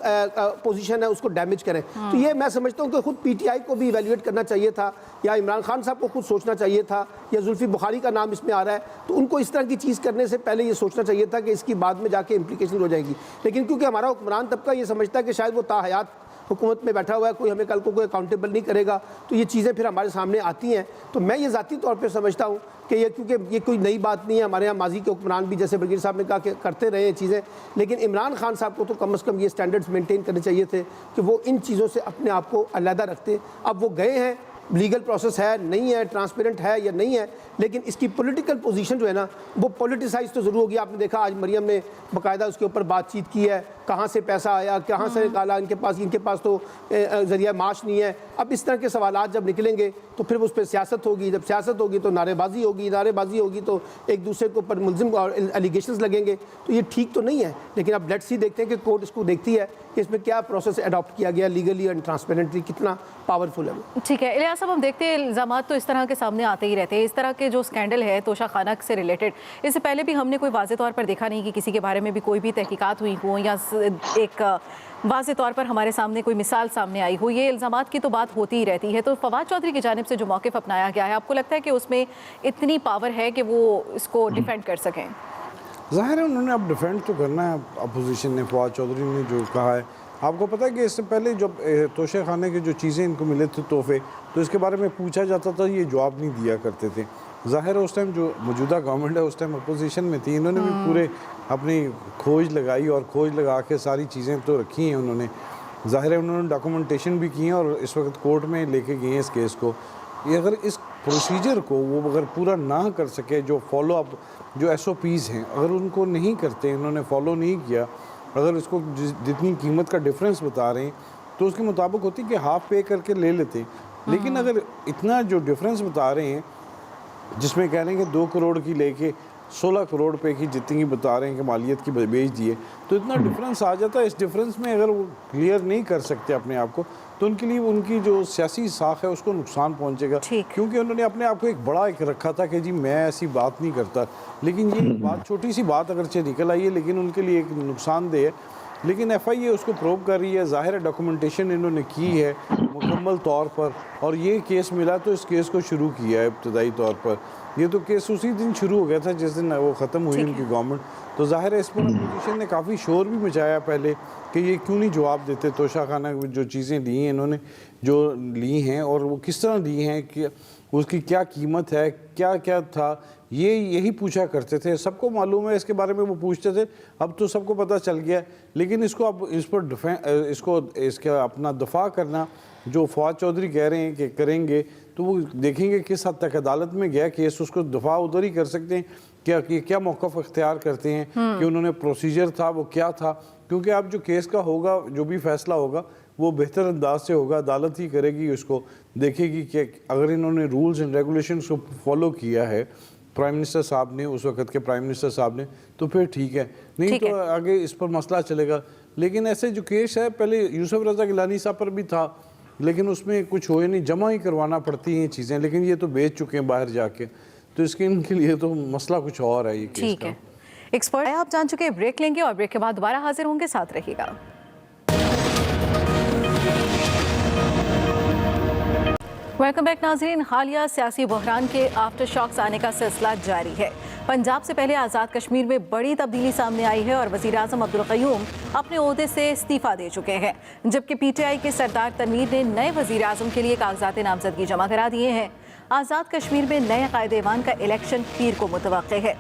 पोजीशन है उसको डैमेज करें। तो ये मैं समझता हूँ कि खुद पीटीआई को भी इवैल्यूएट करना चाहिए था, या इमरान खान साहब को खुद सोचना चाहिए था, या जुल्फी बुखारी का नाम इसमें आ रहा है तो उनको इस तरह की चीज़ करने से पहले ये सोचना चाहिए था कि इसकी बाद में जाके इम्प्लीकेशन हो जाएगी। लेकिन क्योंकि हमारा हुक्मरान तबका ये समझता है कि शायद वो ताहयात हुकूमत में बैठा हुआ है, कोई हमें कल को कोई अकाउंटेबल नहीं करेगा, तो ये चीज़ें फिर हमारे सामने आती हैं। तो मैं ये ज़ाती तौर पे समझता हूँ कि ये, क्योंकि ये कोई नई बात नहीं है, हमारे यहाँ माजी के हुक्मरान भी जैसे ब्रिगेडियर साहब ने कहा कि करते रहे ये चीज़ें, लेकिन इमरान खान साहब को तो कम से कम ये स्टैंडर्ड्स मेंटेन करने चाहिए थे कि वो इन चीज़ों से अपने आप को अलहदा रखते। अब वो गए हैं, लीगल प्रोसेस है नहीं है, ट्रांसपेरेंट है या नहीं है, लेकिन इसकी पॉलिटिकल पोजीशन जो है ना वो पॉलिटिसाइज तो ज़रूर होगी। आपने देखा आज मरियम ने बाकायदा उसके ऊपर बातचीत की है, कहाँ से पैसा आया, कहाँ से निकाला, इनके पास तो ज़रिया माश नहीं है। अब इस तरह के सवालात जब निकलेंगे तो फिर उस पर सियासत होगी, जब सियासत होगी तो नारेबाजी होगी तो एक दूसरे के ऊपर मुलजिम और एलिगेशंस लगेंगे, तो ये ठीक तो नहीं है। लेकिन अब लेट्स सी, देखते हैं कि कोर्ट इसको देखती है कि इसमें क्या प्रोसेस अडॉप्ट किया गया लीगली एंड ट्रांसपेरेंटली, कितना पावरफुल है वो। ठीक है इलियास साहब, हम देखते हैं इल्ज़ाम तो इस तरह के सामने आते ही रहते हैं। इस तरह के जो स्कैंडल है तोशा खाना से रिलेटेड, इससे पहले भी हमने कोई वाज़े तौर पर देखा नहीं कि किसी के बारे में भी कोई भी तहकीकात हुई हो या एक वाज़े तौर पर हमारे सामने कोई मिसाल सामने आई हो। ये इल्ज़ामात की तो बात होती ही रहती है। तो फवाद चौधरी की जानिब से जो मौक़िफ़ अपनाया गया है, आपको लगता है कि उसमें इतनी पावर है कि वो इसको डिफेंड कर सकें? ज़ाहिर है उन्होंने अब डिफेंड तो करना है, अपोजिशन ने, फवाद चौधरी ने जो कहा है। आपको पता है कि इससे पहले जब तोशे खाने के जो चीज़ें इनको मिले थे तोहफे, तो इसके बारे में पूछा जाता था, ये जवाब नहीं दिया करते थे। ज़ाहिर है उस टाइम जो मौजूदा गवर्नमेंट है उस टाइम अपोजिशन में थी, इन्होंने भी पूरे अपनी खोज लगाई और खोज लगा के सारी चीज़ें तो रखी हैं उन्होंने। ज़ाहिर है उन्होंने डॉक्यूमेंटेशन भी की है और इस वक्त कोर्ट में लेके गए हैं इस केस को। ये अगर इस प्रोसीजर को वो अगर पूरा ना कर सके, जो फॉलो अप जो SOPs हैं अगर उनको नहीं करते, इन्होंने फॉलो नहीं किया, अगर इसको जितनी कीमत का डिफरेंस बता रहे हैं तो उसके मुताबिक होती कि हाफ पे करके ले लेते। लेकिन अगर इतना जो डिफरेंस बता रहे हैं, जिसमें कह रहे हैं कि 2 करोड़ की लेके 16 करोड़ रुपए की जितनी की बता रहे हैं कि मालियत की बेच दिए, तो इतना डिफरेंस आ जाता है। इस डिफरेंस में अगर वो क्लियर नहीं कर सकते अपने आप को, तो उनके लिए उनकी जो सियासी साख है उसको नुकसान पहुंचेगा। क्योंकि उन्होंने अपने आप को एक बड़ा एक रखा था कि जी मैं ऐसी बात नहीं करता, लेकिन ये बात छोटी सी बात अगरचे निकल आई है लेकिन उनके लिए एक नुकसानदेह है। लेकिन FIA उसको प्रूव कर रही है, ज़ाहिर है डॉक्यूमेंटेशन इन्होंने की है मुकम्मल तौर पर, और ये केस मिला तो इस केस को शुरू किया है इब्तदाई तौर पर। ये तो केस उसी दिन शुरू हो गया था जिस दिन वो ख़त्म हुई उनकी गवर्नमेंट। तो ज़ाहिर है इस पर अपोजिशन ने काफ़ी शोर भी मचाया पहले कि ये क्यों नहीं जवाब देते, तोशा खाना जो चीज़ें ली हैं इन्होंने, जो ली हैं और वो किस तरह ली हैं, कि उसकी क्या कीमत है, क्या क्या था, ये यही पूछा करते थे। सबको मालूम है इसके बारे में, वो पूछते थे। अब तो सबको पता चल गया, लेकिन इसको अब इस पर इसका अपना दफा करना जो फवाद चौधरी कह रहे हैं कि करेंगे, तो वो देखेंगे किस हद तक अदालत में गया केस, उसको दफा उधर ही कर सकते हैं। क्या मौक़िफ़ इख्तियार करते हैं कि उन्होंने प्रोसीजर था वो क्या था, क्योंकि अब जो केस का होगा, जो भी फैसला होगा वो बेहतर अंदाज से होगा, अदालत ही करेगी, उसको देखेगी कि अगर इन्होंने रूल्स एंड रेगुलेशंस को फॉलो किया है प्राइम मिनिस्टर साहब ने, उस वक्त के प्राइम मिनिस्टर साहब ने, तो फिर ठीक है, नहीं तो आगे इस पर मसला चलेगा। लेकिन ऐसे जो केस है, पहले यूसुफ रज़ा गिलानी साहब पर भी था, लेकिन उसमें कुछ हो नहीं, जमा ही करवाना पड़ती हैं चीज़ें, लेकिन ये तो बेच चुके हैं बाहर जाके, तो इसके इनके लिए तो मसला कुछ और है ये केस का। एक्सपर्ट आप जान चुके हैं, ब्रेक लेंगे और ब्रेक के बाद दोबारा हाजिर होंगे, साथ रहिएगा। वेलकम बैक नाज़रीन। हालिया सियासी बहरान के आफ्टर शॉक्स आने का सिलसिला जारी है। पंजाब से पहले आज़ाद कश्मीर में बड़ी तब्दीली सामने आई है और वज़ीर आज़म अब्दुल क़य्यूम अपने ओहदे से इस्तीफ़ा दे चुके हैं, जबकि PTI के सरदार तनवीर ने नए वज़ीर आज़म के लिए कागजात नामजदगी जमा करा दिए हैं। आज़ाद कश्मीर में नए कायदे-ए-वान का इलेक्शन पीर को मुतवक्के है।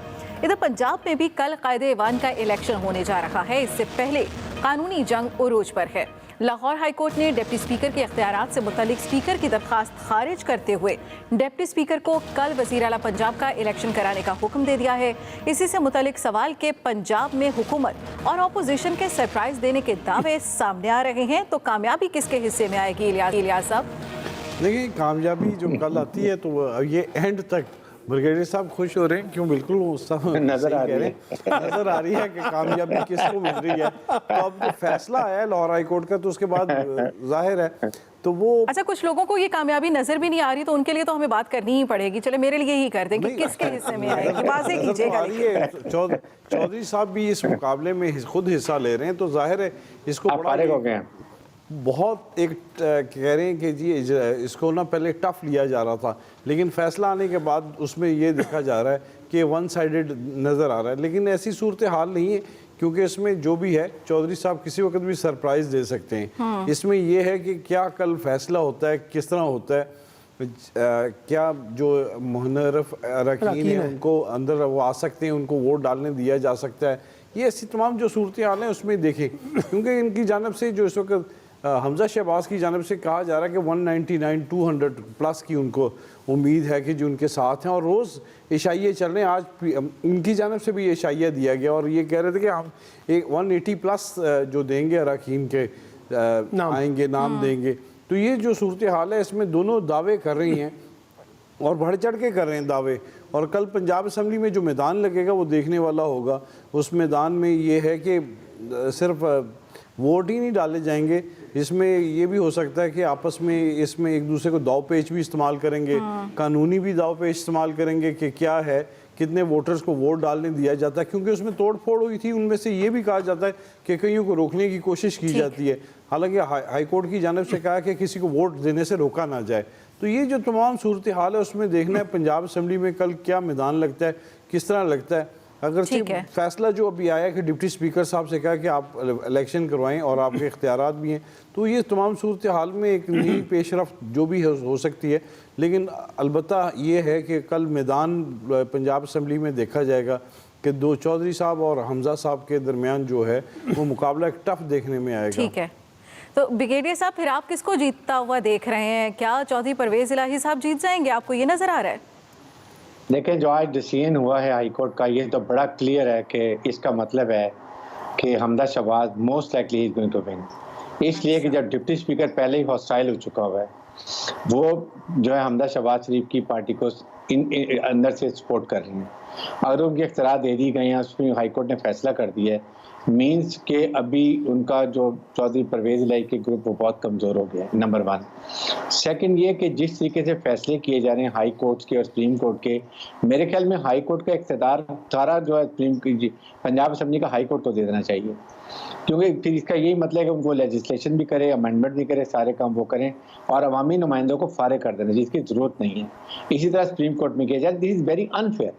इधर पंजाब में भी कल कायदे-ए-वान का इलेक्शन होने जा रहा है। इससे पहले कानूनी जंग उरूज पर है। लाहौर हाई कोर्ट ने डिप्टी स्पीकर के इख्तियारात से मुतल्लिक स्पीकर की दरख्वास्त खारिज करते हुए डिप्टी स्पीकर को कल वज़ीर आला पंजाब का इलेक्शन कराने का हुक्म दे दिया है। इसी से मुतल्लिक सवाल के पंजाब में हुकूमत और अपोजिशन के सरप्राइज देने के दावे सामने आ रहे हैं, तो कामयाबी किसके हिस्से में आएगी इलियास साहब? देखिए, कामयाबी जो कल आती है तो ये एंड तक ब्रिगेडियर साहब खुश हो रहे हैं क्यों? बिल्कुल वो सब नजर आ रही है कि कामयाबी किसको मिल रही है। तो अब जो फैसला आया है लाहौर हाई कोर्ट का, तो उसके बाद जाहिर है तो वो अच्छा, कुछ लोगों को ये कामयाबी नजर भी नहीं आ रही, तो उनके लिए तो हमें बात करनी ही पड़ेगी। चले मेरे लिए ही कर दें कि किसके हिस्से में आएगी, वाज़ेह कीजिएगा। चौधरी साहब भी इस मुकाबले में खुद हिस्सा ले रहे हैं, तो जाहिर है इसको बड़ा बहुत एक कह रहे हैं कि जी इसको ना पहले टफ लिया जा रहा था, लेकिन फैसला आने के बाद उसमें ये देखा जा रहा है कि वन साइडेड नज़र आ रहा है। लेकिन ऐसी सूरत हाल नहीं है, क्योंकि इसमें जो भी है चौधरी साहब किसी वक्त भी सरप्राइज दे सकते हैं। इसमें यह है कि क्या कल फैसला होता है, किस तरह होता है, क्या जो मुनर्रफ अरकान हैं उनको अंदर वो आ सकते हैं, उनको वोट डालने दिया जा सकता है। ये ऐसी तमाम जो सूरत हाल हैं उसमें देखें, क्योंकि इनकी जानब से जो इस वक्त हमजा शहबाज की जानब से कहा जा रहा है कि 199 200 प्लस की उनको उम्मीद है कि जो उनके साथ हैं, और रोज़ इशाइये चल रहे हैं। आज उनकी जानब से भी इशाइया दिया गया और ये कह रहे थे कि हम एक 180 प्लस जो देंगे अरकान के आएंगे, नाम देंगे। तो ये जो सूरत हाल है इसमें दोनों दावे कर रही हैं और बढ़ चढ़ के कर रहे हैं दावे। और कल पंजाब असम्बली में जो मैदान लगेगा वो देखने वाला होगा। उस मैदान में ये है कि सिर्फ वोट ही नहीं डाले जाएंगे, इसमें ये भी हो सकता है कि आपस में इसमें एक दूसरे को दाव पेच भी इस्तेमाल करेंगे, कानूनी भी दाव पेच इस्तेमाल करेंगे कि क्या है, कितने वोटर्स को वोट डालने दिया जाता है, क्योंकि उसमें तोड़ फोड़ हुई थी। उनमें से ये भी कहा जाता है कि कईयों को रोकने की कोशिश की जाती है, हालांकि हाई कोर्ट की जानिब से कहा कि किसी को वोट देने से रोका ना जाए। तो ये जो तमाम सूरत हाल है उसमें देखना है पंजाब असम्बली में कल क्या मैदान लगता है, किस तरह लगता है। अगर फैसला जो अभी आया कि डिप्टी स्पीकर साहब से कहा कि आप इलेक्शन करवाएं और आपके इख्तियारात भी हैं, तो ये तमाम सूरत हाल में एक नई पेशरफ्त जो भी हो सकती है। लेकिन अलबत्ता ये है कि कल मैदान पंजाब असम्बली में देखा जाएगा कि दो चौधरी साहब और हमजा साहब के दरमियान जो है वो मुकाबला एक टफ देखने में आएगा। ठीक है, तो ब्रिगेडियर साहब फिर आप किसको जीतता हुआ देख रहे हैं? क्या चौधरी परवेज़ इलाही साहब जीत जाएंगे, आपको ये नज़र आ रहा है? देखें, जो आज डिसीजन हुआ है हाई कोर्ट का, ये तो बड़ा क्लियर है कि इसका मतलब है कि Hamza Shahbaz most likely is going to win, इसलिए कि जब डिप्टी स्पीकर पहले ही हॉस्टाइल हो चुका हुआ है, वो जो है हमजा शहबाज शरीफ की पार्टी को अंदर से सपोर्ट कर रही हैं। अगर उनकी इख्तियार दे दी गई हैं, उसमें हाई कोर्ट ने फैसला कर दिया है, मीन्स के अभी उनका जो चौधरी परवेज़ इलाही के ग्रुप वो बहुत कमज़ोर हो गया है, नंबर 1। सेकंड ये कि जिस तरीके से फैसले किए जा रहे हैं हाई कोर्ट के और सुप्रीम कोर्ट के, मेरे ख्याल में हाई कोर्ट का इख्तियार सारा जो है पंजाब असम्बली का हाई कोर्ट को दे देना चाहिए, क्योंकि फिर इसका यही मतलब है कि उनको लेजिस्लेशन भी करे, अमेंडमेंट भी करे, सारे काम वो करें और अवामी नुमाइंदों को फारिग कर देना जिसकी ज़रूरत नहीं है। इसी तरह सुप्रीम कोर्ट में किया जाए। This is very unfair.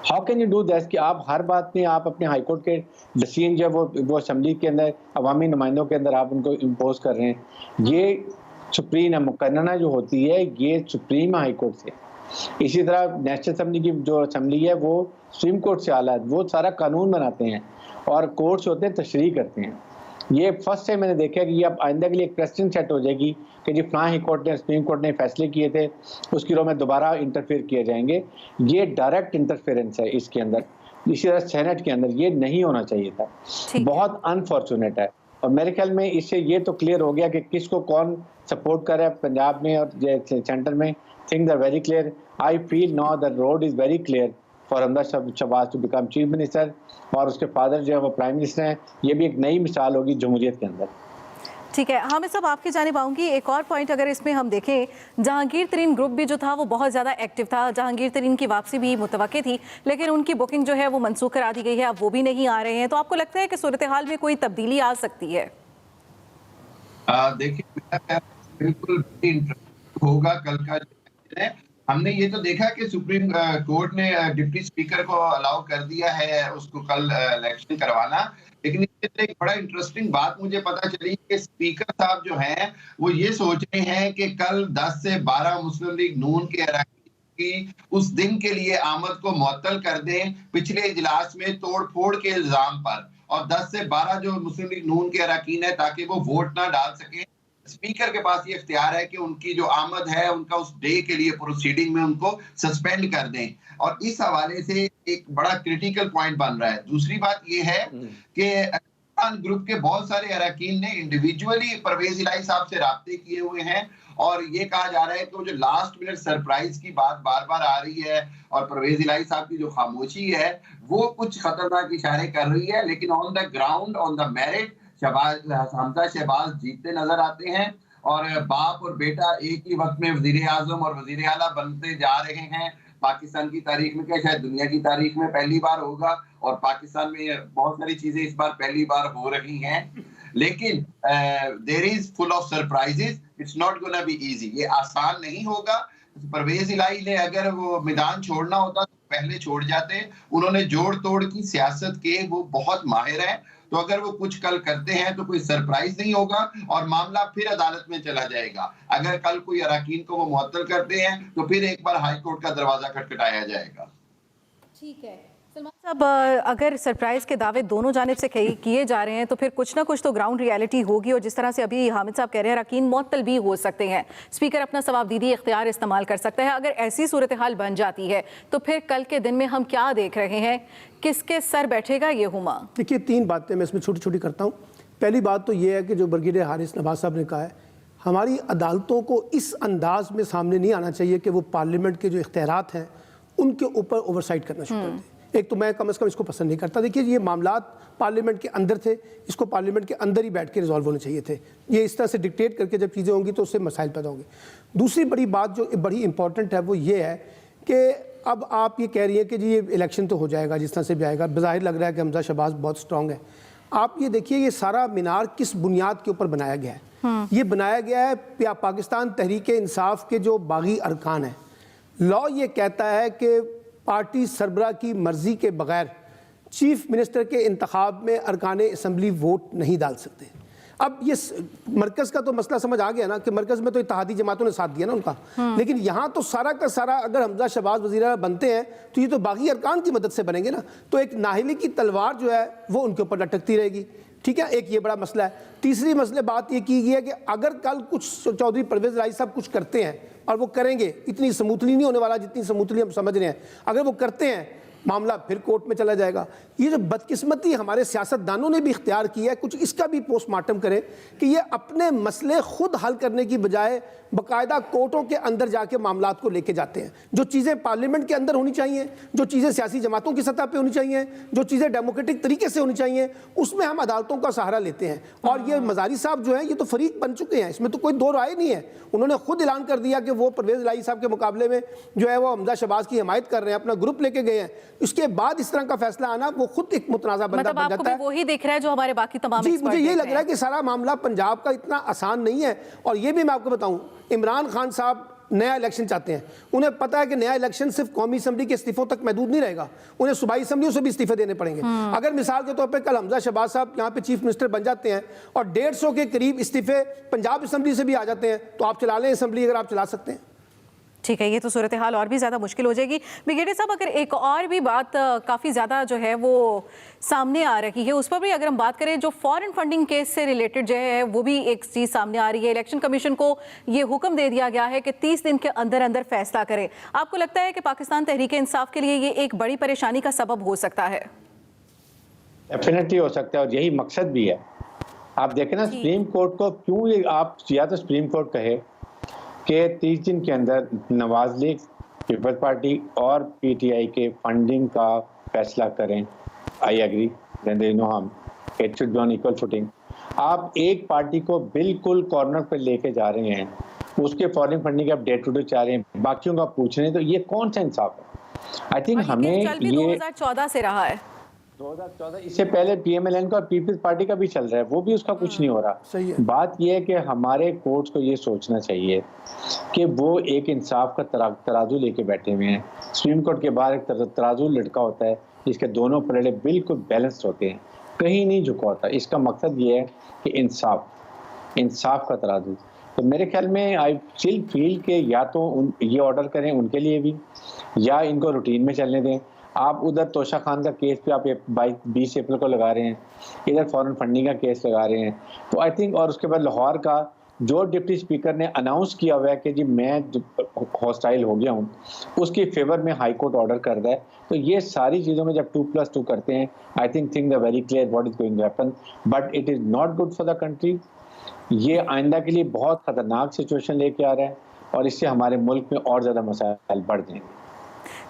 How can you do that कि आप हर बात में आप अपने हाई कोर्ट के डिसीजन जो वो असम्बली के अंदर अवामी नुमाइंदों के अंदर आप उनको इम्पोज कर रहे हैं। ये सुप्रीम है, मुकन्ना जो होती है ये सुप्रीम हाई कोर्ट से। इसी तरह नेशनल असम्बली की जो असम्बली है वो सुप्रीम कोर्ट से आला है, वो सारा कानून बनाते हैं और कोर्ट्स होते हैं तशरीह करते हैं। ये फर्स्ट टाइम मैंने देखा कि अब आइंदा के लिए एक प्रेसिडेंट सेट हो जाएगी कि जी फलां हाई कोर्ट ने सुप्रीम कोर्ट ने फैसले किए थे उसकी रो में दोबारा इंटरफेयर किए जाएंगे। ये डायरेक्ट इंटरफेरेंस है इसके अंदर। इसी तरह सेनेट के अंदर ये नहीं होना चाहिए था, बहुत अनफॉर्चुनेट है। और मेरे ख्याल में इससे ये तो क्लियर हो गया कि किसको कौन सपोर्ट कर रहा है पंजाब में और सेंटर में। Things are very clear. I feel now the road is very clear for Hamza Shahbaz to become chief minister, और उसके फादर जो है वो प्राइम मिनिस्टर हैं। ये भी एक नई मिसाल होगी जमहूरियत के अंदर। ठीक है, हामिद साहब आपकी जानिब आऊँगी। एक और पॉइंट अगर इसमें हम देखें, जहांगीर तरीन ग्रुप भी जो था वो बहुत ज़्यादा एक्टिव था, जहांगीर तरीन की वापसी भी मुतवक्की थी, लेकिन उनकी बुकिंग जो है वो मनसूख करा दी गई है, अब वो भी नहीं आ रहे हैं। तो आपको लगता है कि सूरत हाल में कोई तब्दीली आ सकती है? देखिए, बिल्कुल होगा कल का हमने ये तो देखा कि सुप्रीम कोर्ट ने डिप्टी स्पीकर को अलाउ कर दिया है उसको कल इलेक्शन करवाना, लेकिन इससे एक बड़ा इंटरेस्टिंग बात मुझे पता चली कि स्पीकर साहब जो हैं वो ये सोच रहे हैं कि कल 10 से 12 मुस्लिम लीग नून के अरकान की उस दिन के लिए आमद को मुअत्तल कर दें पिछले इजलास में तोड़ फोड़ के इल्जाम पर, और 10 से 12 जो मुस्लिम लीग नून के अरकान है ताकि वो वोट ना डाल सके। स्पीकर के पास ये इख्तियार है कि उनकी जो आमद है उनका उस डे के लिए प्रोसीडिंग में उनको सस्पेंड कर दें, और इस हवाले से एक बड़ा क्रिटिकल पॉइंट बन रहा है। दूसरी बात ये है कि ग्रुप के बहुत सारे अरकान ने इंडिविजुअली परवेज इलाही साहब से राब्ते किए हुए हैं, और ये कहा जा रहा है कि वो जो लास्ट मिनट सरप्राइज की बात बार बार आ रही है और परवेज इलाही साहब की जो खामोशी है वो कुछ खतरनाक इशारे कर रही है, लेकिन on the ground on the merit Hamza Shahbaz जीतते नजर आते हैं, और बाप और बेटा एक ही वक्त में वजीर आजम और वजीर आला बनते जा रहे हैं। पाकिस्तान की तारीख में क्या शायद दुनिया की तारीख में पहली बार होगा, और पाकिस्तान में बहुत सारी चीजें इस बार पहली बार हो रही हैं, लेकिन there is full of surprises, it's not gonna be easy, ये आसान नहीं होगा। परवेज इलाही ने अगर वो मैदान छोड़ना होता तो पहले छोड़ जाते, उन्होंने जोड़ तोड़ की सियासत के वो बहुत माहिर हैं, तो अगर वो कुछ कल करते हैं तो कोई सरप्राइज नहीं होगा और मामला फिर अदालत में चला जाएगा। अगर कल कोई अरकान को वो मुअत्तल करते हैं तो फिर एक बार हाई कोर्ट का दरवाजा खटखटाया जाएगा। ठीक है सलमान साहब, अगर सरप्राइज के दावे दोनों जानिब से किए जा रहे हैं तो फिर कुछ ना कुछ तो ग्राउंड रियलिटी होगी, और जिस तरह से अभी हामिद साहब कह रहे हैं अरकान मुअत्तल भी हो सकते हैं, स्पीकर अपना सवाबदीदी इख्तियार इस्तेमाल कर सकता है। अगर ऐसी सूरत हाल बन जाती है तो फिर कल के दिन में हम क्या देख रहे हैं, किसके सर बैठेगा ये हुमा? देखिए 3 बातें मैं इसमें छोटी छोटी करता हूँ। पहली बात तो ये है कि जो ब्रिगेडियर हारिस नवाज साहब ने कहा है, हमारी अदालतों को इस अंदाज में सामने नहीं आना चाहिए कि वो पार्लियामेंट के जो इख्तियारात हैं उनके ऊपर ओवरसाइट करना शुरू कर दें। एक तो मैं कम से कम इसको पसंद नहीं करता। देखिए ये मामलात पार्लियामेंट के अंदर थे, इसको पार्लियामेंट के अंदर ही बैठ के रिजॉल्व होने चाहिए थे। ये इस तरह से डिक्टेट करके जब चीज़ें होंगी तो उससे मसाइल पैदा होंगे। दूसरी बड़ी बात जो बड़ी इंपॉर्टेंट है वो ये है कि अब आप ये कह रही है कि जी ये इलेक्शन तो हो जाएगा जिस तरह से भी आएगा, बज़ाहिर लग रहा है कि हमजा शहबाज बहुत स्ट्रांग है। आप ये देखिए ये सारा मीनार किस बुनियाद के ऊपर बनाया गया है। ये बनाया गया है पाकिस्तान तहरीक इंसाफ के जो बागी अरकान हैं। लॉ ये कहता है कि पार्टी सरबराह की मर्जी के बगैर चीफ मिनिस्टर के इंतखाब में अरकान असम्बली वोट नहीं डाल सकते। अब ये मरकज़ का तो मसला समझ आ गया ना कि मरकज़ में तो इत्तेहादी जमातों ने साथ दिया ना उनका, लेकिन यहाँ तो सारा का सारा अगर हमजा शहबाज वज़ीर आला बनते हैं तो ये तो बागी अरकान की मदद से बनेंगे ना, तो एक नाहिली की तलवार जो है वो उनके ऊपर लटकती रहेगी। ठीक है, एक ये बड़ा मसला है। तीसरी मसले बात ये की गई है कि अगर कल कुछ चौधरी परवेज इलाही साहब कुछ करते हैं, और वो करेंगे, इतनी स्मूथली नहीं होने वाला जितनी स्मूथली हम समझ रहे हैं, अगर वो करते हैं मामला फिर कोर्ट में चला जाएगा। ये जो बदकिस्मती हमारे सियासतदानों ने भी इख्तियार किया है, कुछ इसका भी पोस्टमार्टम करें कि ये अपने मसले खुद हल करने की बजाय बाकायदा कोर्टों के अंदर जाके मामलात को लेके जाते हैं। जो चीज़ें पार्लियामेंट के अंदर होनी चाहिए, जो चीज़ें सियासी जमातों की सतह पे होनी चाहिए, जो चीज़ें डेमोक्रेटिक तरीके से होनी चाहिए, उसमें हम अदालतों का सहारा लेते हैं। और ये मजारी साहब जो हैं ये तो फरीक बन चुके हैं, इसमें तो कोई दो राय नहीं है। उन्होंने खुद ऐलान कर दिया कि वो परवेज इलाही साहब के मुकाबले में जो है वो हमजा शहबाज की हिमायत कर रहे हैं, अपना ग्रुप लेके गए हैं। इसके बाद इस तरह का फैसला आना वो खुद एक मुतनाज़ा बंदा बन जाता है। वही दिख रहा है जो हमारे बाकी तमाम जी, मुझे ये लग रहा है कि सारा मामला पंजाब का इतना आसान नहीं है। और ये भी मैं आपको बताऊं, इमरान खान साहब नया इलेक्शन चाहते हैं। उन्हें पता है कि नया इलेक्शन सिर्फ कौमी असम्बली के इस्तीफों तक महदूद नहीं रहेगा, उन्हें सूबाई असम्बलियों से भी इस्तीफे देने पड़ेंगे। अगर मिसाल के तौर पे कल हमजा शहबाज साहब यहाँ पे चीफ मिनिस्टर बन जाते हैं और 150 के करीब इस्तीफे पंजाब असम्बली से भी आ जाते हैं, तो आप चला लें असम्बली, अगर आप चला सकते हैं। ठीक है, ये तो सूरत हाल और भी ज़्यादा मुश्किल हो जाएगी। ब्रिगेडियर साहब, अगर एक और भी बात काफ़ी ज़्यादा जो है वो सामने आ रही है, उस पर भी अगर हम बात करें, जो फॉरेन फंडिंग केस से रिलेटेड जो है वो भी एक चीज़ सामने आ रही है। इलेक्शन कमीशन को ये हुक्म दे दिया गया है कि 30 दिन के अंदर अंदर फैसला करे। आपको लगता है कि पाकिस्तान तहरीक इंसाफ के लिए ये एक बड़ी परेशानी का सबब हो सकता है? डेफिनेटली हो सकता है, और यही मकसद भी है। आप देखें ना सुप्रीम कोर्ट को क्यों ये, आप या तो सुप्रीम कोर्ट कहे कि 30 दिन के अंदर नवाज लीग, पीपल्स पार्टी और पीटीआई के फंडिंग का फैसला करें, I agree, then there is no harm, it should be on equal footing. आप एक पार्टी को बिल्कुल कॉर्नर पर लेके जा रहे हैं, उसके फॉरेन फंडिंग आप डे टू डे चाह रहे हैं, बाकियों का पूछ रहे हैं, तो ये कौन सा इंसाफ है? आई थिंक हमें ये 2014 से रहा है। 2014 इससे पहले PMLN का और पीपल्स पार्टी का भी चल रहा है, वो भी उसका कुछ नहीं हो रहा। सही है। बात यह है कि हमारे कोर्ट्स को ये सोचना चाहिए कि वो एक इंसाफ का तराजू लेके बैठे हुए हैं। सुप्रीम कोर्ट के बाहर एक तराजू लटका होता है जिसके दोनों पलड़े बिल्कुल बैलेंस्ड होते हैं, कहीं नहीं झुका होता। इसका मकसद ये है कि इंसाफ का तराजू। तो मेरे ख्याल में आई स्टिल फील के या तो ये ऑर्डर करें उनके लिए भी, या इनको रूटीन में चलने दें। आप उधर तोशा खान का केस पे आप 20 अप्रैल को लगा रहे हैं, इधर फॉरेन फंडिंग का केस लगा रहे हैं। तो आई थिंक, और उसके बाद लाहौर का जो डिप्टी स्पीकर ने अनाउंस किया हुआ है कि जी मैं हॉस्टाइल हो गया हूँ, उसके फेवर में हाई कोर्ट ऑर्डर कर रहा है। तो ये सारी चीज़ों में जब 2+2 करते हैं, I think the very clear what is going to happen, but it is not good for the country. ये आइंदा के लिए बहुत खतरनाक सिचुएशन लेके आ रहा है और इससे हमारे मुल्क में और ज़्यादा मसाइल बढ़ जाएंगे।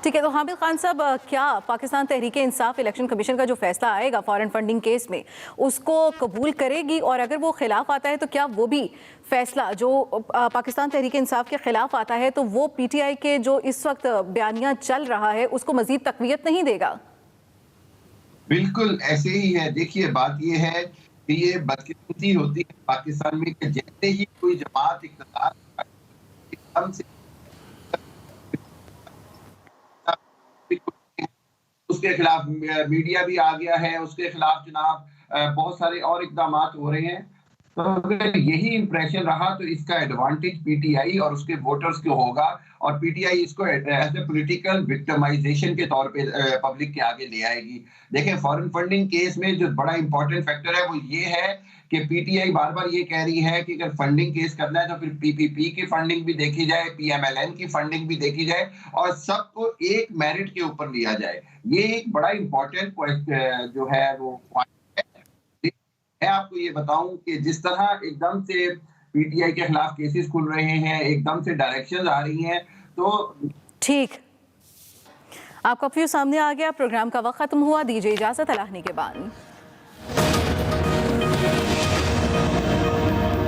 ठीक है, तो हामिद खान साहब, क्या पाकिस्तान तहरीक इंसाफ इलेक्शन कमीशन का जो फैसला आएगा फॉरेन फंडिंग केस में, उसको कबूल करेगी? और अगर वो खिलाफ आता है तो क्या वो भी फैसला जो पाकिस्तान तहरीक इंसाफ के खिलाफ आता है तो वो PTI के जो इस वक्त बयानिया चल रहा है उसको मजीद तकवीत नहीं देगा? बिल्कुल ऐसे ही है। देखिए, बात ये है कि ये बदकिस्मती होती है पाकिस्तान में कि जैसे ही कोई जमात इक़्तिदार एकदम से उसके खिलाफ मीडिया भी आ गया है, उसके खिलाफ जनाब बहुत सारे और इकदाम हो रहे हैं। तो अगर यही इंप्रेशन रहा तो इसका एडवांटेज PTI और उसके वोटर्स को होगा, और PTI इसको एज ए पॉलिटिकल विक्टिमाइजेशन के तौर पे पब्लिक के आगे ले आएगी। देखें, फॉरेन फंडिंग केस में जो बड़ा इंपॉर्टेंट फैक्टर है वो ये है कि PTI बार बार ये कह रही है कि अगर फंडिंग केस करना है तो फिर PPP की फंडिंग भी देखी जाए, PMLN की फंडिंग भी देखी जाए और सबको एक मेरिट के ऊपर लिया जाए। ये एक बड़ा इंपॉर्टेंट जो है वो मैं आपको ये बताऊं कि जिस तरह एकदम से PTI के खिलाफ केसेस खुल रहे हैं, एकदम से डायरेक्शंस आ रही हैं, तो ठीक, आपका व्यू सामने आ गया। प्रोग्राम का वक्त खत्म हुआ, दीजिए इजाजत अल्लाह के बाद।